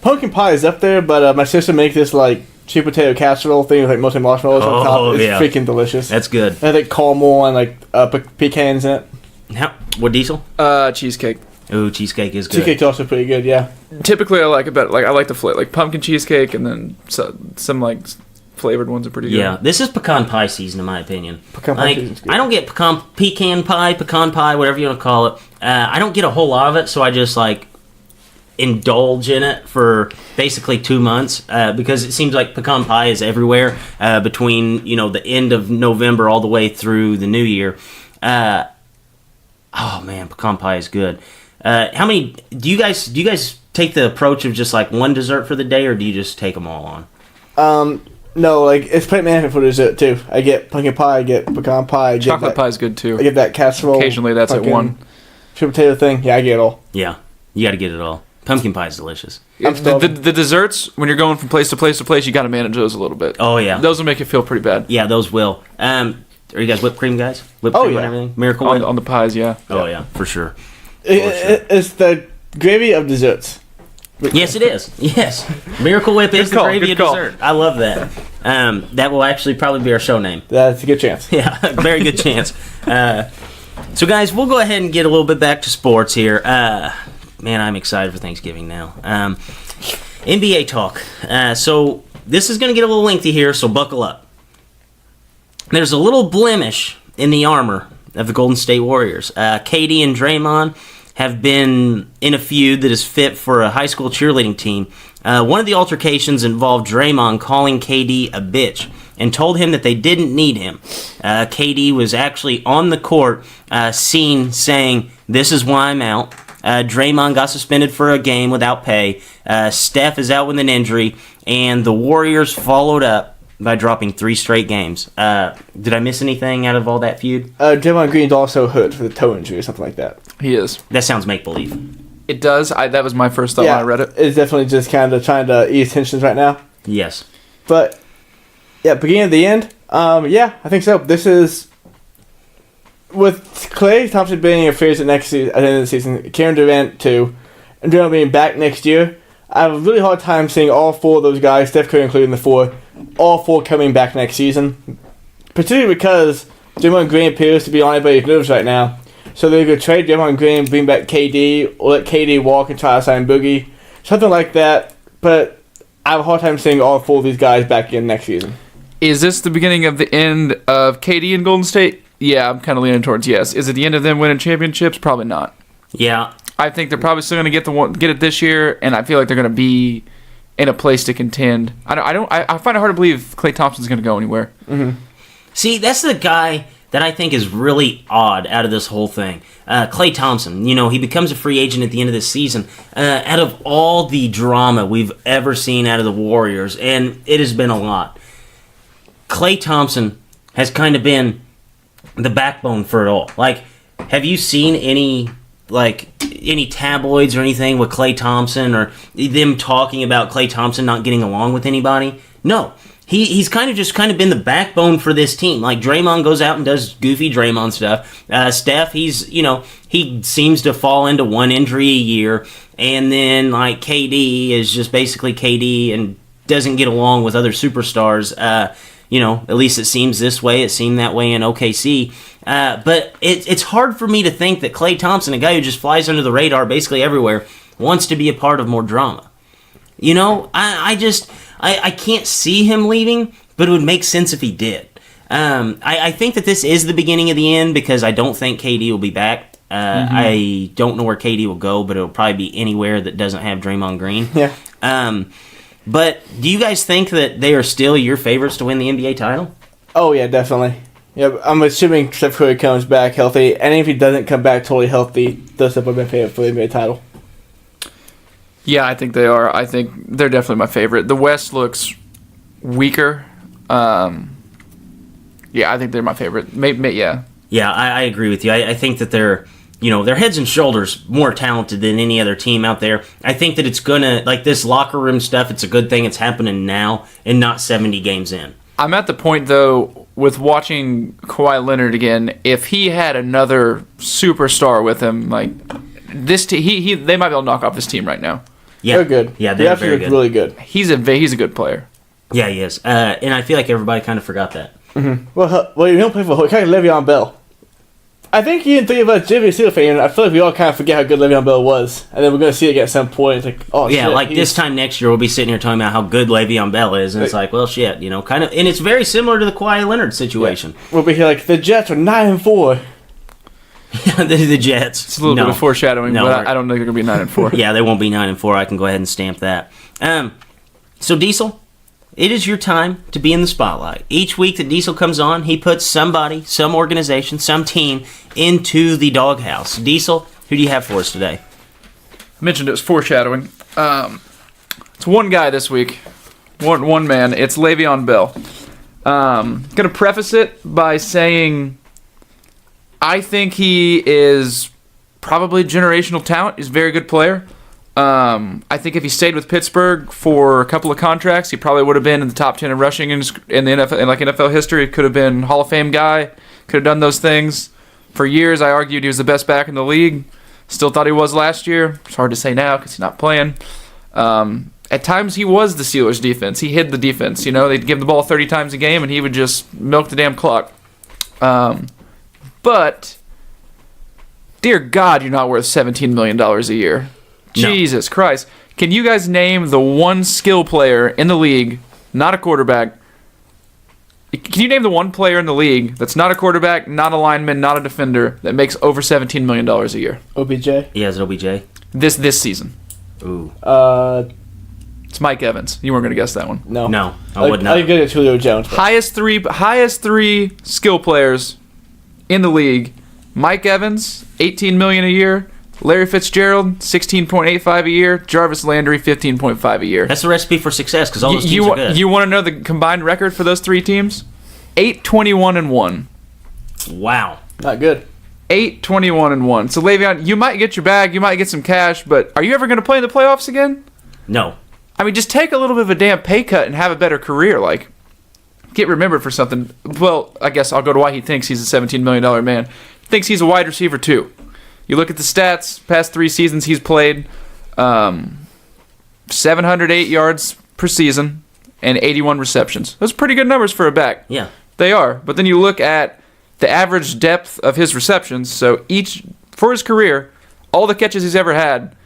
Pumpkin pie is up there, but my sister makes this like sweet potato casserole thing with like mostly marshmallows on top. It's yeah. freaking delicious. That's good. And I think caramel and like pecans in it. What diesel? Cheesecake. Ooh, cheesecake is good. Cheesecake's also pretty good, yeah. Typically, I like it better. Like I like the flavor, like pumpkin cheesecake, and then some like flavored ones are pretty good. Yeah, this is pecan pie season, in my opinion. Pecan pie season's good. I don't get pecan pie, whatever you want to call it. I don't get a whole lot of it, so I just like indulge in it for basically 2 months because it seems like pecan pie is everywhere between the end of November all the way through the new year. Oh man, pecan pie is good. How many do you guys take the approach of just like one dessert for the day, or do you just take them all on? No, like it's plate management for dessert too. I get pumpkin pie, I get pecan pie, I get Chocolate that, pie is good too. I get that casserole. Occasionally, that's at fucking one. Sweet potato thing. Yeah, I get it all. Yeah, you got to get it all. Pumpkin pie is delicious. I'm The starving. desserts, when you're going from place to place to place, you got to manage those a little bit. Oh yeah, Those will make you feel pretty bad. yeah, those will. Are you guys whipped cream guys? Whipped Oh, cream yeah. and everything. Miracle Whip. On the pies, yeah. Oh yeah, for sure. It's the gravy of desserts. Yes, it is. Yes, Miracle Whip is the call, gravy good of call. dessert. I love that. That will actually probably be our show name. That's a good chance. Yeah, very good chance. So, guys, we'll go ahead and get a little bit back to sports here. Man, I'm excited for Thanksgiving now. NBA talk. So, this is going to get a little lengthy here, so buckle up. There's a little blemish in the armor of the Golden State Warriors. KD and Draymond have been in a feud that is fit for a high school cheerleading team. One of the altercations involved Draymond calling KD a bitch and told him that they didn't need him. KD was actually on the court, seen saying, "This is why I'm out." Draymond got suspended for a game without pay. Steph is out with an injury, and the Warriors followed up by dropping 3 straight games. Did I miss anything out of all that feud? Draymond Green's also hurt for the toe injury or something like that. He is. That sounds make-believe. It does. That was my first thought when I read it. It's definitely just kind of trying to ease tensions right now. Yes. But, yeah, beginning of the end, I think so. This is, with Klay Thompson being a free agent at the end of the season, Kevin Durant too, and Durant being back next year, I have a really hard time seeing all 4 of those guys, Steph Curry including the 4, all 4 coming back next season. Particularly because Draymond Green appears to be on everybody's nerves right now. So they're going to trade Draymond Green, bring back KD, or let KD walk and try to sign Boogie. Something like that. But I have a hard time seeing all 4 of these guys back in next season. Is this the beginning of the end of KD and Golden State? Yeah, I'm kind of leaning towards yes. Is it the end of them winning championships? Probably not. Yeah. I think they're probably still going to get it this year, and I feel like they're going to be in a place to contend. I find it hard to believe Klay Thompson's going to go anywhere. Mm-hmm. See, that's the guy that I think is really odd out of this whole thing. Klay Thompson, he becomes a free agent at the end of this season. Out of all the drama we've ever seen out of the Warriors, and it has been a lot, Klay Thompson has kind of been the backbone for it all. Like, have you seen any tabloids or anything with Klay Thompson or them talking about Klay Thompson not getting along with anybody? No. He's kind of been the backbone for this team. Like, Draymond goes out and does goofy Draymond stuff. Steph, he seems to fall into one injury a year. And then, like, KD is just basically KD and doesn't get along with other superstars. At least it seems this way. It seemed that way in OKC. But it's hard for me to think that Klay Thompson, a guy who just flies under the radar basically everywhere, wants to be a part of more drama. I can't see him leaving, but it would make sense if he did. I think that this is the beginning of the end because I don't think KD will be back. I don't know where KD will go, but it'll probably be anywhere that doesn't have Draymond Green. Yeah. But do you guys think that they are still your favorites to win the NBA title? Oh, yeah, definitely. Yeah, I'm assuming Steph Curry comes back healthy, and if he doesn't come back totally healthy, they'll still be my favorite for the NBA title. Yeah, I think they are. I think they're definitely my favorite. The West looks weaker. Yeah, I think they're my favorite. Yeah. Yeah, I agree with you. I think that they're heads and shoulders more talented than any other team out there. I think that it's gonna, like, this locker room stuff, it's a good thing it's happening now and not 70 games in. I'm at the point, though, with watching Kawhi Leonard again, if he had another superstar with him, like, this they might be able to knock off this team right now. Yeah. They're good. Yeah, they're very good. Really good. He's a good player. Yeah, he is. And I feel like everybody kind of forgot that. Mm-hmm. Well, you don't play for kind of Le'Veon Bell. I think you didn't think about Jimmy Steele fan. I feel like we all kind of forget how good Le'Veon Bell was, and then we're going to see it again at some point. It's like, oh, yeah, shit, like this time next year, we'll be sitting here talking about how good Le'Veon Bell is, and it's like, well, shit, kind of, and it's very similar to the Kawhi Leonard situation. Yeah. We'll be here like the Jets are 9-4. the Jets. It's a little bit of foreshadowing, but I don't think they're going to be 9-4. Yeah, they won't be 9-4. I can go ahead and stamp that. So Diesel, it is your time to be in the spotlight. Each week that Diesel comes on, he puts somebody, some organization, some team into the doghouse. Diesel, who do you have for us today? I mentioned it was foreshadowing. It's one guy this week. One man. It's Le'Veon Bell. Gonna preface it by saying I think he is probably generational talent. He's a very good player. I think if he stayed with Pittsburgh for a couple of contracts, he probably would have been in the top 10 in rushing in the NFL, in NFL history. Could have been Hall of Fame guy. Could have done those things. For years, I argued he was the best back in the league. Still thought he was last year. It's hard to say now because he's not playing. At times, he was the Steelers' defense. He hid the defense. They'd give the ball 30 times a game, and he would just milk the damn clock. But, dear God, you're not worth $17 million a year. No. Jesus Christ. Can you guys name the one skill player in the league, not a quarterback, Can you name the one player in the league that's not a quarterback, not a lineman, not a defender that makes over $17 million a year OBJ. Yeah, is it OBJ? this season? Ooh. It's Mike Evans. You weren't going to guess that one. No. No, I would not. I get it, Julio Jones. but- Highest three skill players in the league. Mike Evans, $18 million a year. Larry Fitzgerald, $16.85 a year. Jarvis Landry, $15.5 a year. That's the recipe for success because all those teams are good. You want to know the combined record for those three teams? 8-21-1. Wow. Not good. 8-21-1. So Le'Veon, you might get your bag, you might get some cash, but are you ever going to play in the playoffs again? No. I mean, just take a little bit of a damn pay cut and have a better career. Like, get remembered for something. Well, I guess I'll go to why he thinks he's a $17 million man. He thinks he's a wide receiver, too. You look at the stats, past 3 seasons he's played, 708 yards per season and 81 receptions. Those are pretty good numbers for a back. Yeah. They are. But then you look at the average depth of his receptions. So for his career, all the catches he's ever had,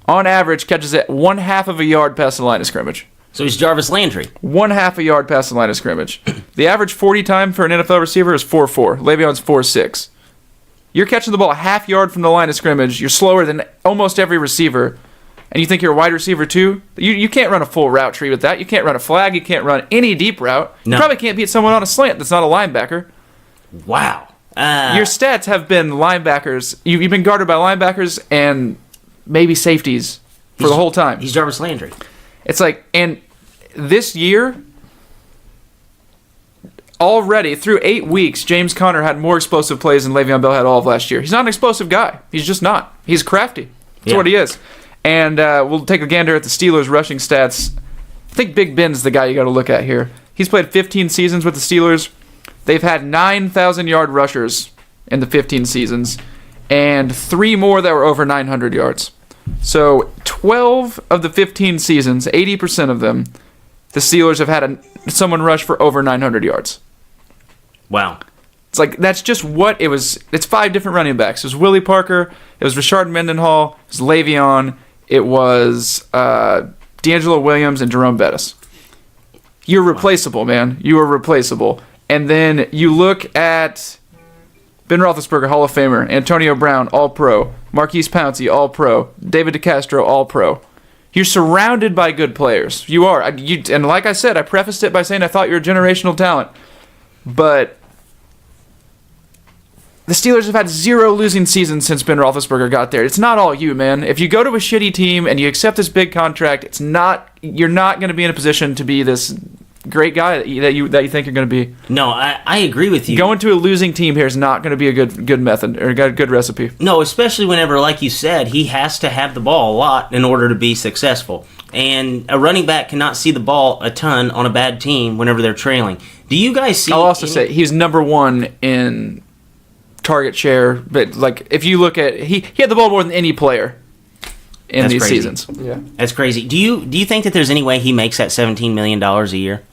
on average, catches at 1/2 of a yard past the line of scrimmage. So he's Jarvis Landry. 1/2 a yard past the line of scrimmage. The average 40 time for an NFL receiver is 4.4. Le'Veon's 4.6. You're catching the ball a half yard from the line of scrimmage. You're slower than almost every receiver. And you think you're a wide receiver too? You can't run a full route tree with that. You can't run a flag. You can't run any deep route. No. You probably can't beat someone on a slant that's not a linebacker. Wow. Your stats have been linebackers. You've been guarded by linebackers and maybe safeties for the whole time. He's Jarvis Landry. It's like, and this year, already through 8 weeks, James Conner had more explosive plays than Le'Veon Bell had all of last year. He's not an explosive guy. He's just not. He's crafty. That's Yeah. what he is. And we'll take a gander at the Steelers' rushing stats. I think Big Ben's the guy you got to look at here. He's played 15 seasons with the Steelers. They've had 9,000-yard rushers in the 15 seasons, and 3 more that were over 900 yards. So 12 of the 15 seasons, 80% of them, the Steelers have had someone rush for over 900 yards. Wow. It's like, that's just what it was. It's 5 different running backs. It was Willie Parker, it was Rashard Mendenhall, it was Le'Veon, it was D'Angelo Williams, and Jerome Bettis. You're replaceable, man. You are replaceable. And then you look at Ben Roethlisberger, Hall of Famer, Antonio Brown, All-Pro, Marquise Pouncey, All-Pro, David DeCastro, All-Pro. You're surrounded by good players. You are. And like I said, I prefaced it by saying I thought you were a generational talent. But the Steelers have had 0 losing seasons since Ben Roethlisberger got there. It's not all you, man. If you go to a shitty team and you accept this big contract, you're not going to be in a position to be this great guy that you think you're going to be. No, I agree with you. Going to a losing team here is not going to be a good method or a good recipe. No, especially whenever, like you said, he has to have the ball a lot in order to be successful. And a running back cannot see the ball a ton on a bad team whenever they're trailing. Do you guys see... I'll also say he's number 1 in target share, but like if you look at he had the ball more than any player in That's these crazy. seasons. Yeah. That's crazy. Do you think that there's any way he makes that $17 million a year?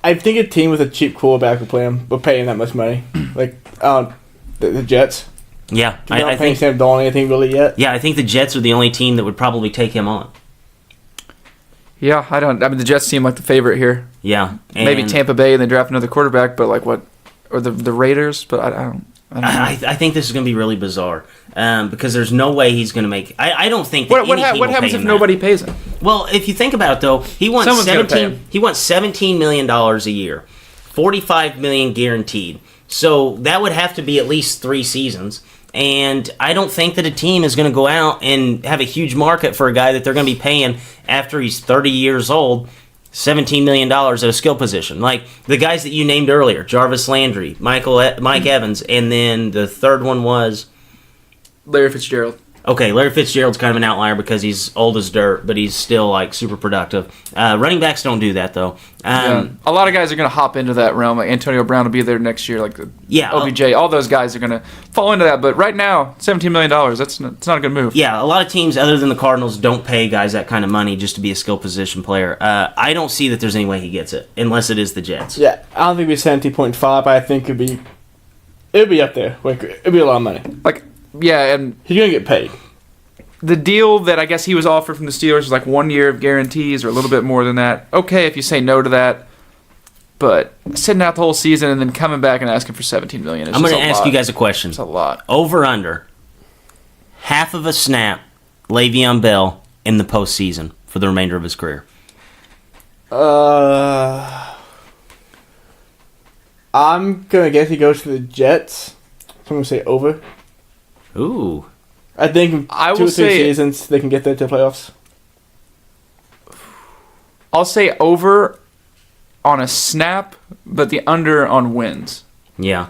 I think a team with a cheap quarterback would play him, but pay him that much money. Like, the Jets. Yeah, They're not I paying think. Sam Darnold anything really yet. Yeah, I think the Jets are the only team that would probably take him on. Yeah, I mean the Jets seem like the favorite here. Yeah, Maybe and Tampa Bay and they draft another quarterback, but like what? Or the Raiders, but I don't know. I think this is going to be really bizarre because there's no way he's going to make. I don't think. That What any team will happens pay if him nobody that. pays him? Well, if you think about it, though, he wants Someone's gonna pay him. He wants $17 million a year, $45 million guaranteed. So that would have to be at least 3 seasons. And I don't think that a team is going to go out and have a huge market for a guy that they're going to be paying after he's 30 years old, $17 million at a skill position. Like the guys that you named earlier, Jarvis Landry, Mike Evans, and then the third one was... Larry Fitzgerald. Okay, Larry Fitzgerald's kind of an outlier because he's old as dirt, but he's still like super productive. Running backs don't do that though. A lot of guys are going to hop into that realm. Like Antonio Brown will be there next year. Like OBJ, all those guys are going to fall into that. But right now, $17 million, it's not a good move. Yeah, a lot of teams other than the Cardinals don't pay guys that kind of money just to be a skill position player. I don't see that there's any way he gets it unless it is the Jets. Yeah, I don't think it'd be 17.5, but I think it'd be up there. Like, it'd be a lot of money. Like, yeah, and He's going to get paid. the deal that I guess he was offered from the Steelers was like 1 year of guarantees or a little bit more than that. Okay, if you say no to that, but sitting out the whole season and then coming back and asking for $17 million. I'm going to ask you guys a question. It's a lot. Over under half of a snap, Le'Veon Bell in the postseason for the remainder of his career. I'm gonna guess he goes to the Jets. So I'm gonna say over. Ooh. I think I 2 will or 3 say- seasons they can get there to the playoffs. I'll say over on a snap, but the under on wins. Yeah.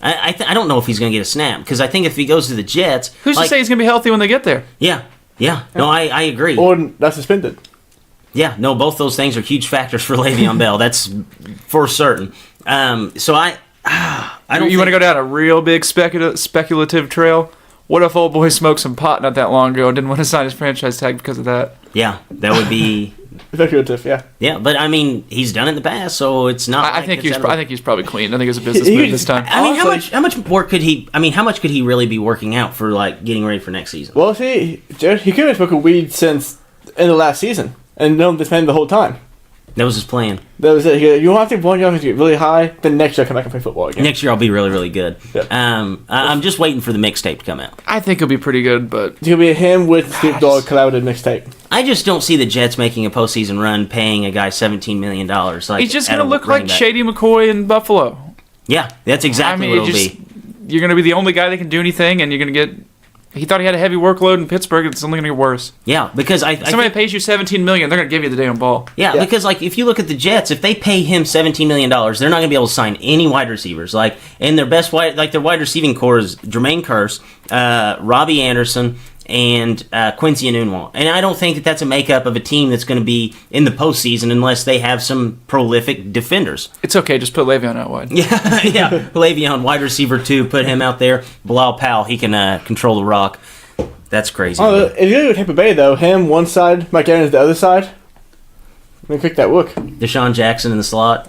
I don't know if he's going to get a snap because I think if he goes to the Jets, Who's to say he's going to be healthy when they get there? Yeah. No, I agree. Or not suspended. Yeah. No, both those things are huge factors for Le'Veon Bell. That's for certain. So I don't. You want to go down a real big speculative trail? What if old boy smoked some pot not that long ago and didn't want to sign his franchise tag because of that? Yeah, that would be. Speculative, yeah. Yeah, but I mean, he's done it in the past, so it's not. I think he's probably clean. I think it was a business move this time. I mean, Honestly- how much work could he? I mean, how much could he really be working out for like getting ready for next season? Well, see, Jared, he could have smoked weed since in the last season and known this man the whole time. That was his plan. That was it. You want to take 1 year to get really high, then next year come back and play football again. Next year, I'll be really, really good. Yep. I'm just waiting for the mixtape to come out. I think he'll be pretty good, but It's gonna be him with Snoop Dogg clouded mixtape. I just don't see the Jets making a postseason run, paying a guy $17 million. Like he's just at going to a look running like back. Shady McCoy in Buffalo. Yeah, that's exactly what it'll be. You're going to be the only guy that can do anything, and you're going to get. He thought he had a heavy workload in Pittsburgh. It's only going to get worse. Yeah, because I Somebody think, pays you $17 million, they're going to give you the damn ball. yeah, Yeah. because like if you look at the Jets, if they pay him $17 million, they're not going to be able to sign any wide receivers. Like, and their best their wide receiving core is Jermaine Kearse, Robbie Anderson, and Quincy Enunwa. And I don't think that that's a makeup of a team that's going to be in the postseason unless they have some prolific defenders. It's okay, just put Le'Veon out wide. Yeah, Le'Veon, wide receiver 2, put him out there. Bilal Powell, he can control the rock. That's crazy. Oh, if you go to Tampa Bay though, him one side, Mike Evans the other side. Then quick that work. Deshaun Jackson in the slot,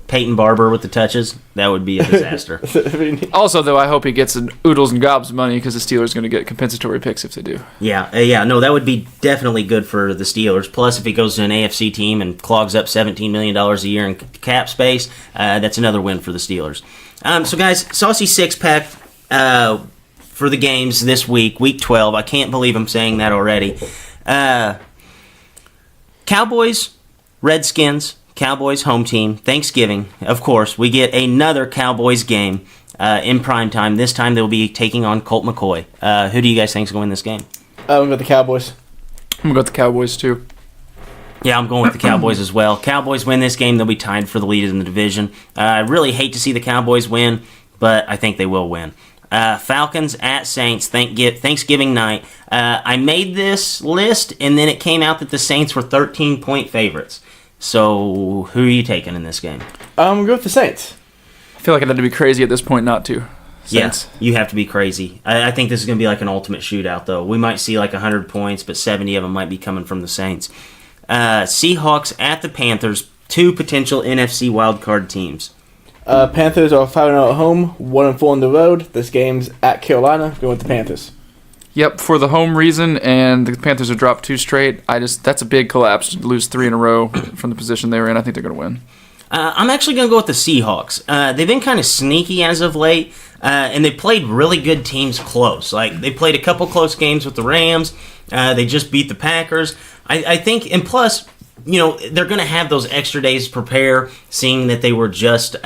Peyton Barber with the touches. That would be a disaster. I mean, Also, though, I hope he gets an oodles and gobs of money because the Steelers are going to get compensatory picks if they do. Yeah, no, that would be definitely good for the Steelers. Plus, if he goes to an AFC team and clogs up $17 million a year in cap space, that's another win for the Steelers. So, guys, Saucy Six-Pack for the games this week, Week 12. I can't believe I'm saying that already. Cowboys, Redskins, Cowboys home team, Thanksgiving. Of course, we get another Cowboys game in prime time. This time they'll be taking on Colt McCoy. Who do you guys think is going to win this game? I'm with the Cowboys. I'm going to go with the Cowboys, too. Yeah, I'm going with the Cowboys as well. Cowboys win this game, they'll be tied for the lead in the division. I really hate to see the Cowboys win, but I think they will win. Falcons at Saints, Thanksgiving night. I made this list, and then it came out that the Saints were 13-point favorites. So, who are you taking in this game? I'm going to go with the Saints. I feel like I'd have to be crazy at this point not to. Saints. Yeah, you have to be crazy. I think this is going to be like an ultimate shootout, though. We might see like 100 points, but 70 of them might be coming from the Saints. Seahawks at the Panthers, 2 potential NFC wildcard teams. Panthers are 5-0 at home, 1-4 on the road. This game's at Carolina. Going with the Panthers. Yep, for the home reason, and the Panthers have dropped 2 straight. That's a big collapse to lose 3 in a row from the position they were in. I think they're going to win. I'm actually going to go with the Seahawks. They've been kind of sneaky as of late, and they played really good teams close. Like, they played a couple close games with the Rams. They just beat the Packers. I think, and plus, you know, they're going to have those extra days to prepare, seeing that they were just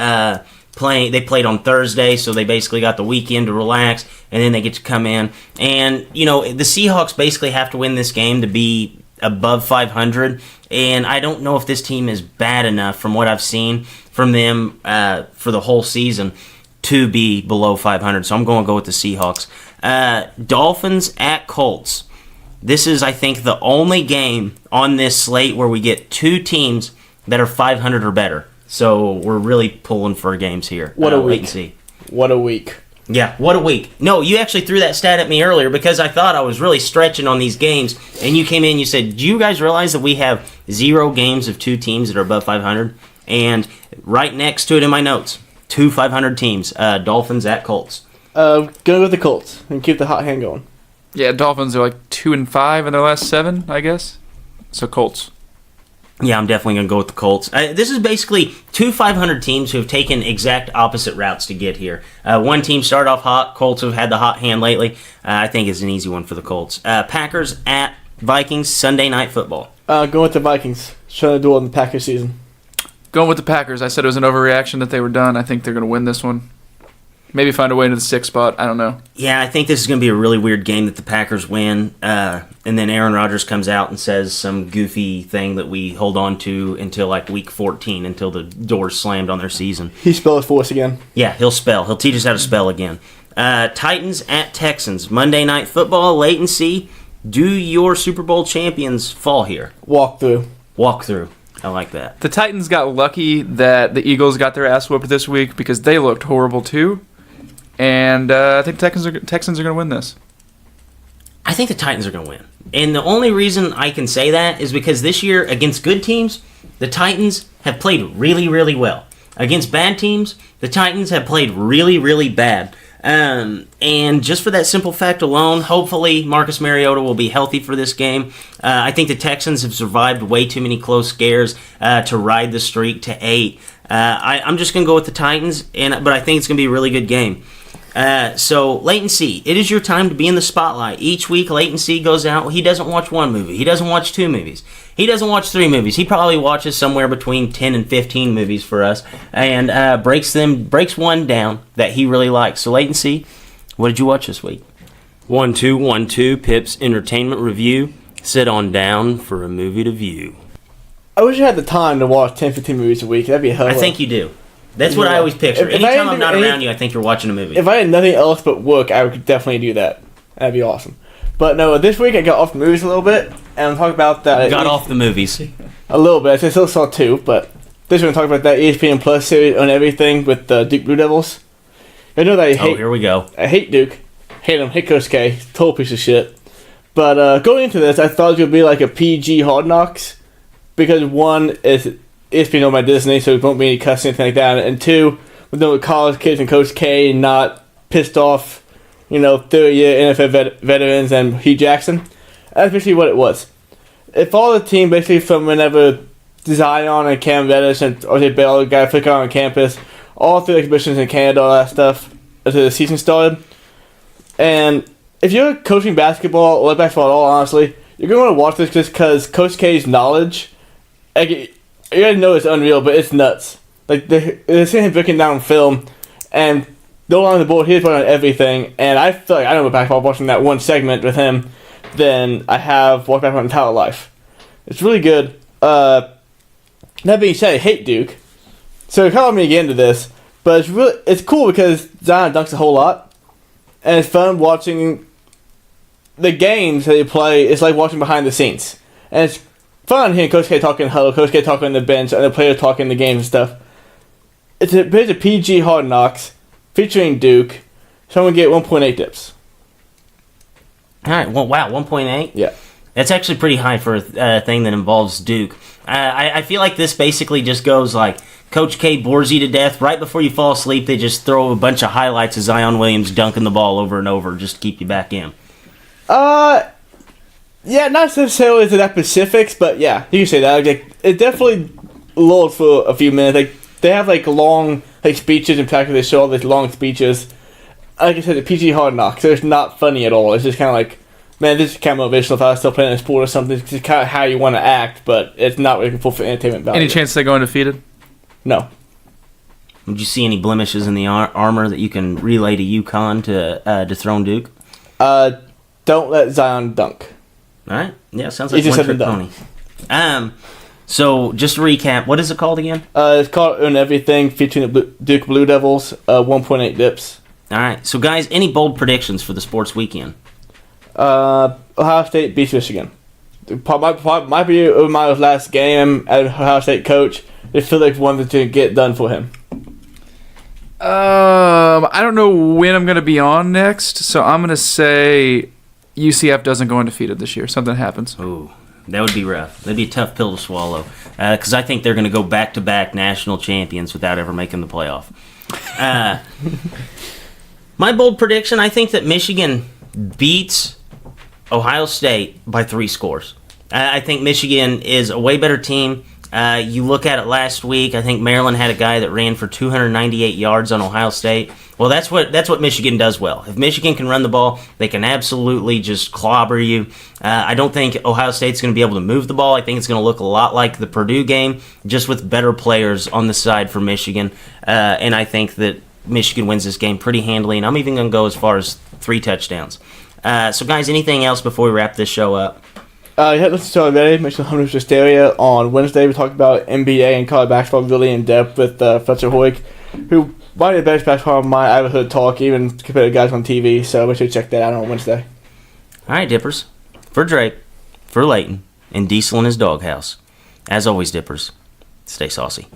playing. They played on Thursday, so they basically got the weekend to relax, and then they get to come in. And, you know, the Seahawks basically have to win this game to be above 500, and I don't know if this team is bad enough from what I've seen from them for the whole season to be below 500, so I'm going to go with the Seahawks. Dolphins at Colts. This is, I think, the only game on this slate where we get 2 teams that are 500 or better. So we're really pulling for games here. What a Wait week. and see. What a week. Yeah, what a week. No, you actually threw that stat at me earlier because I thought I was really stretching on these games, and you came in and you said, do you guys realize that we have 0 games of 2 teams that are above 500? And right next to it in my notes, 2 500 teams, Dolphins at Colts. Go with the Colts and keep the hot hand going. Yeah, Dolphins are like 2-5 in their last 7, I guess. So Colts. Yeah, I'm definitely going to go with the Colts. This is basically two 500 teams who have taken exact opposite routes to get here. One team started off hot. Colts have had the hot hand lately. I think it's an easy one for the Colts. Packers at Vikings, Sunday Night Football. Going with the Vikings. Trying to do it in the Packers season. Going with the Packers. I said it was an overreaction that they were done. I think they're going to win this one. Maybe find a way into the 6th spot. I don't know. Yeah, I think this is going to be a really weird game that the Packers win. And then Aaron Rodgers comes out and says some goofy thing that we hold on to until like week 14, until the door's slammed on their season. He spelled it for us again. Yeah, he'll spell. He'll teach us how to spell again. Titans at Texans. Monday Night Football, latency. Do your Super Bowl champions fall here? Walk through. Walk through. I like that. The Titans got lucky that the Eagles got their ass whooped this week because they looked horrible too. And I think Texans are going to win this. I think the Titans are going to win. And the only reason I can say that is because this year, against good teams, the Titans have played really, really well. Against bad teams, the Titans have played really, really bad. And just for that simple fact alone, hopefully Marcus Mariota will be healthy for this game. I think the Texans have survived way too many close scares to ride the streak to 8. I'm just going to go with the Titans, but I think it's going to be a really good game. So, latency, it is your time to be in the spotlight. Each week, latency goes out. He doesn't watch one movie. He doesn't watch 2 movies. He doesn't watch 3 movies. He probably watches somewhere between 10 and 15 movies for us, and breaks one down that he really likes. So, latency, what did you watch this week? 1212 Pip's Entertainment Review. Sit on down for a movie to view. I wish I had the time to watch 10, 15 movies a week. That'd be a hell of I think you do. That's what I always picture. If I Anytime had I'm not any- around you, I think you're watching a movie. If I had nothing else but work, I would definitely do that. That'd be awesome. But no, this week I got off the movies a little bit, and I'm talking about that. Got off the movies. A little bit. I still saw 2, but this week I'm talking about that ESPN Plus series on everything with the Duke Blue Devils. I know that I hate. Here we go. I hate Duke. Hate him. Hate Coach K. Total piece of shit. But going into this, I thought it was going to be like a PG Hard Knocks. Because 1 is ESPN owned by Disney, so it won't be any cussing, anything like that. And 2, with no college kids and Coach K not pissed off, 30-year NFL veterans and Hugh Jackson. That's basically what it was. It followed the team basically from whenever Zion and Cam Reddish and RJ Bell got flicked on campus, all through exhibitions in Canada, all that stuff, until the season started. And if you're coaching basketball or basketball at all, honestly, you're going to want to watch this just because Coach K's knowledge, you guys know it's unreal, but it's nuts. Like, they're seeing him breaking down film, and no on the board, he's putting on everything, and I feel like I know about basketball watching that one segment with him than I have watched basketball my entire life. It's really good. That being said, I hate Duke, so it kind of let me get into this, but it's cool because Zion dunks a whole lot, and it's fun watching the games that they play. It's like watching behind the scenes, and it's fun hearing Coach K talking huddle, Coach K talking on the bench, and the players talking the games and stuff. It's a bit of PG Hard Knocks featuring Duke. So I'm gonna get 1.8 dips. All right. Well, wow, 1.8. Yeah. That's actually pretty high for a thing that involves Duke. I feel like this basically just goes like Coach K bores you to death. Right before you fall asleep, they just throw a bunch of highlights of Zion Williams dunking the ball over and over just to keep you back in. Yeah, not necessarily to that specifics, but yeah, you can say that. Like, it definitely lulled for a few minutes. Like, they have like long speeches in practice. They show all these long speeches. Like I said, the PG Hard Knocks. So it's not funny at all. It's just kind of like, man, this is kind of motivational. If I was still playing a sport or something, it's just kind of how you want to act, but it's not really full for entertainment value. Any chance they go undefeated? No. Would you see any blemishes in the armor that you can relay to UConn to dethrone Duke? Don't let Zion dunk. All right. Yeah, sounds like Easier one said trick than pony. So just to recap, what is it called again? It's called Earn Everything, featuring the Duke Blue Devils, 1.8 dips. All right. So guys, any bold predictions for the sports weekend? Ohio State beats Michigan. Might be Urmeyer's last game as Ohio State coach. They feel like wanted to get done for him. I don't know when I'm going to be on next, so I'm going to say UCF doesn't go undefeated this year. Something happens. Ooh, that would be rough. That'd be a tough pill to swallow. Because I think they're going to go back-to-back national champions without ever making the playoff. My bold prediction, I think that Michigan beats Ohio State by 3 scores. I think Michigan is a way better team. You look at it last week, I think Maryland had a guy that ran for 298 yards on Ohio State. Well, that's what Michigan does well. If Michigan can run the ball, they can absolutely just clobber you. I don't think Ohio State's going to be able to move the ball. I think it's going to look a lot like the Purdue game, just with better players on the side for Michigan. And I think that Michigan wins this game pretty handily, and I'm even going to go as far as 3 touchdowns. So, guys, anything else before we wrap this show up? Yeah, let's start already. Mentioned Hunter Hysteria on Wednesday. We talked about NBA and college basketball really in depth with Fletcher Hoyk, who might be the best basketball mind I ever heard talk, even compared to guys on TV. So make sure you check that out on Wednesday. All right, Dippers. For Drake, for Leighton, and Diesel in his doghouse. As always, Dippers, stay saucy.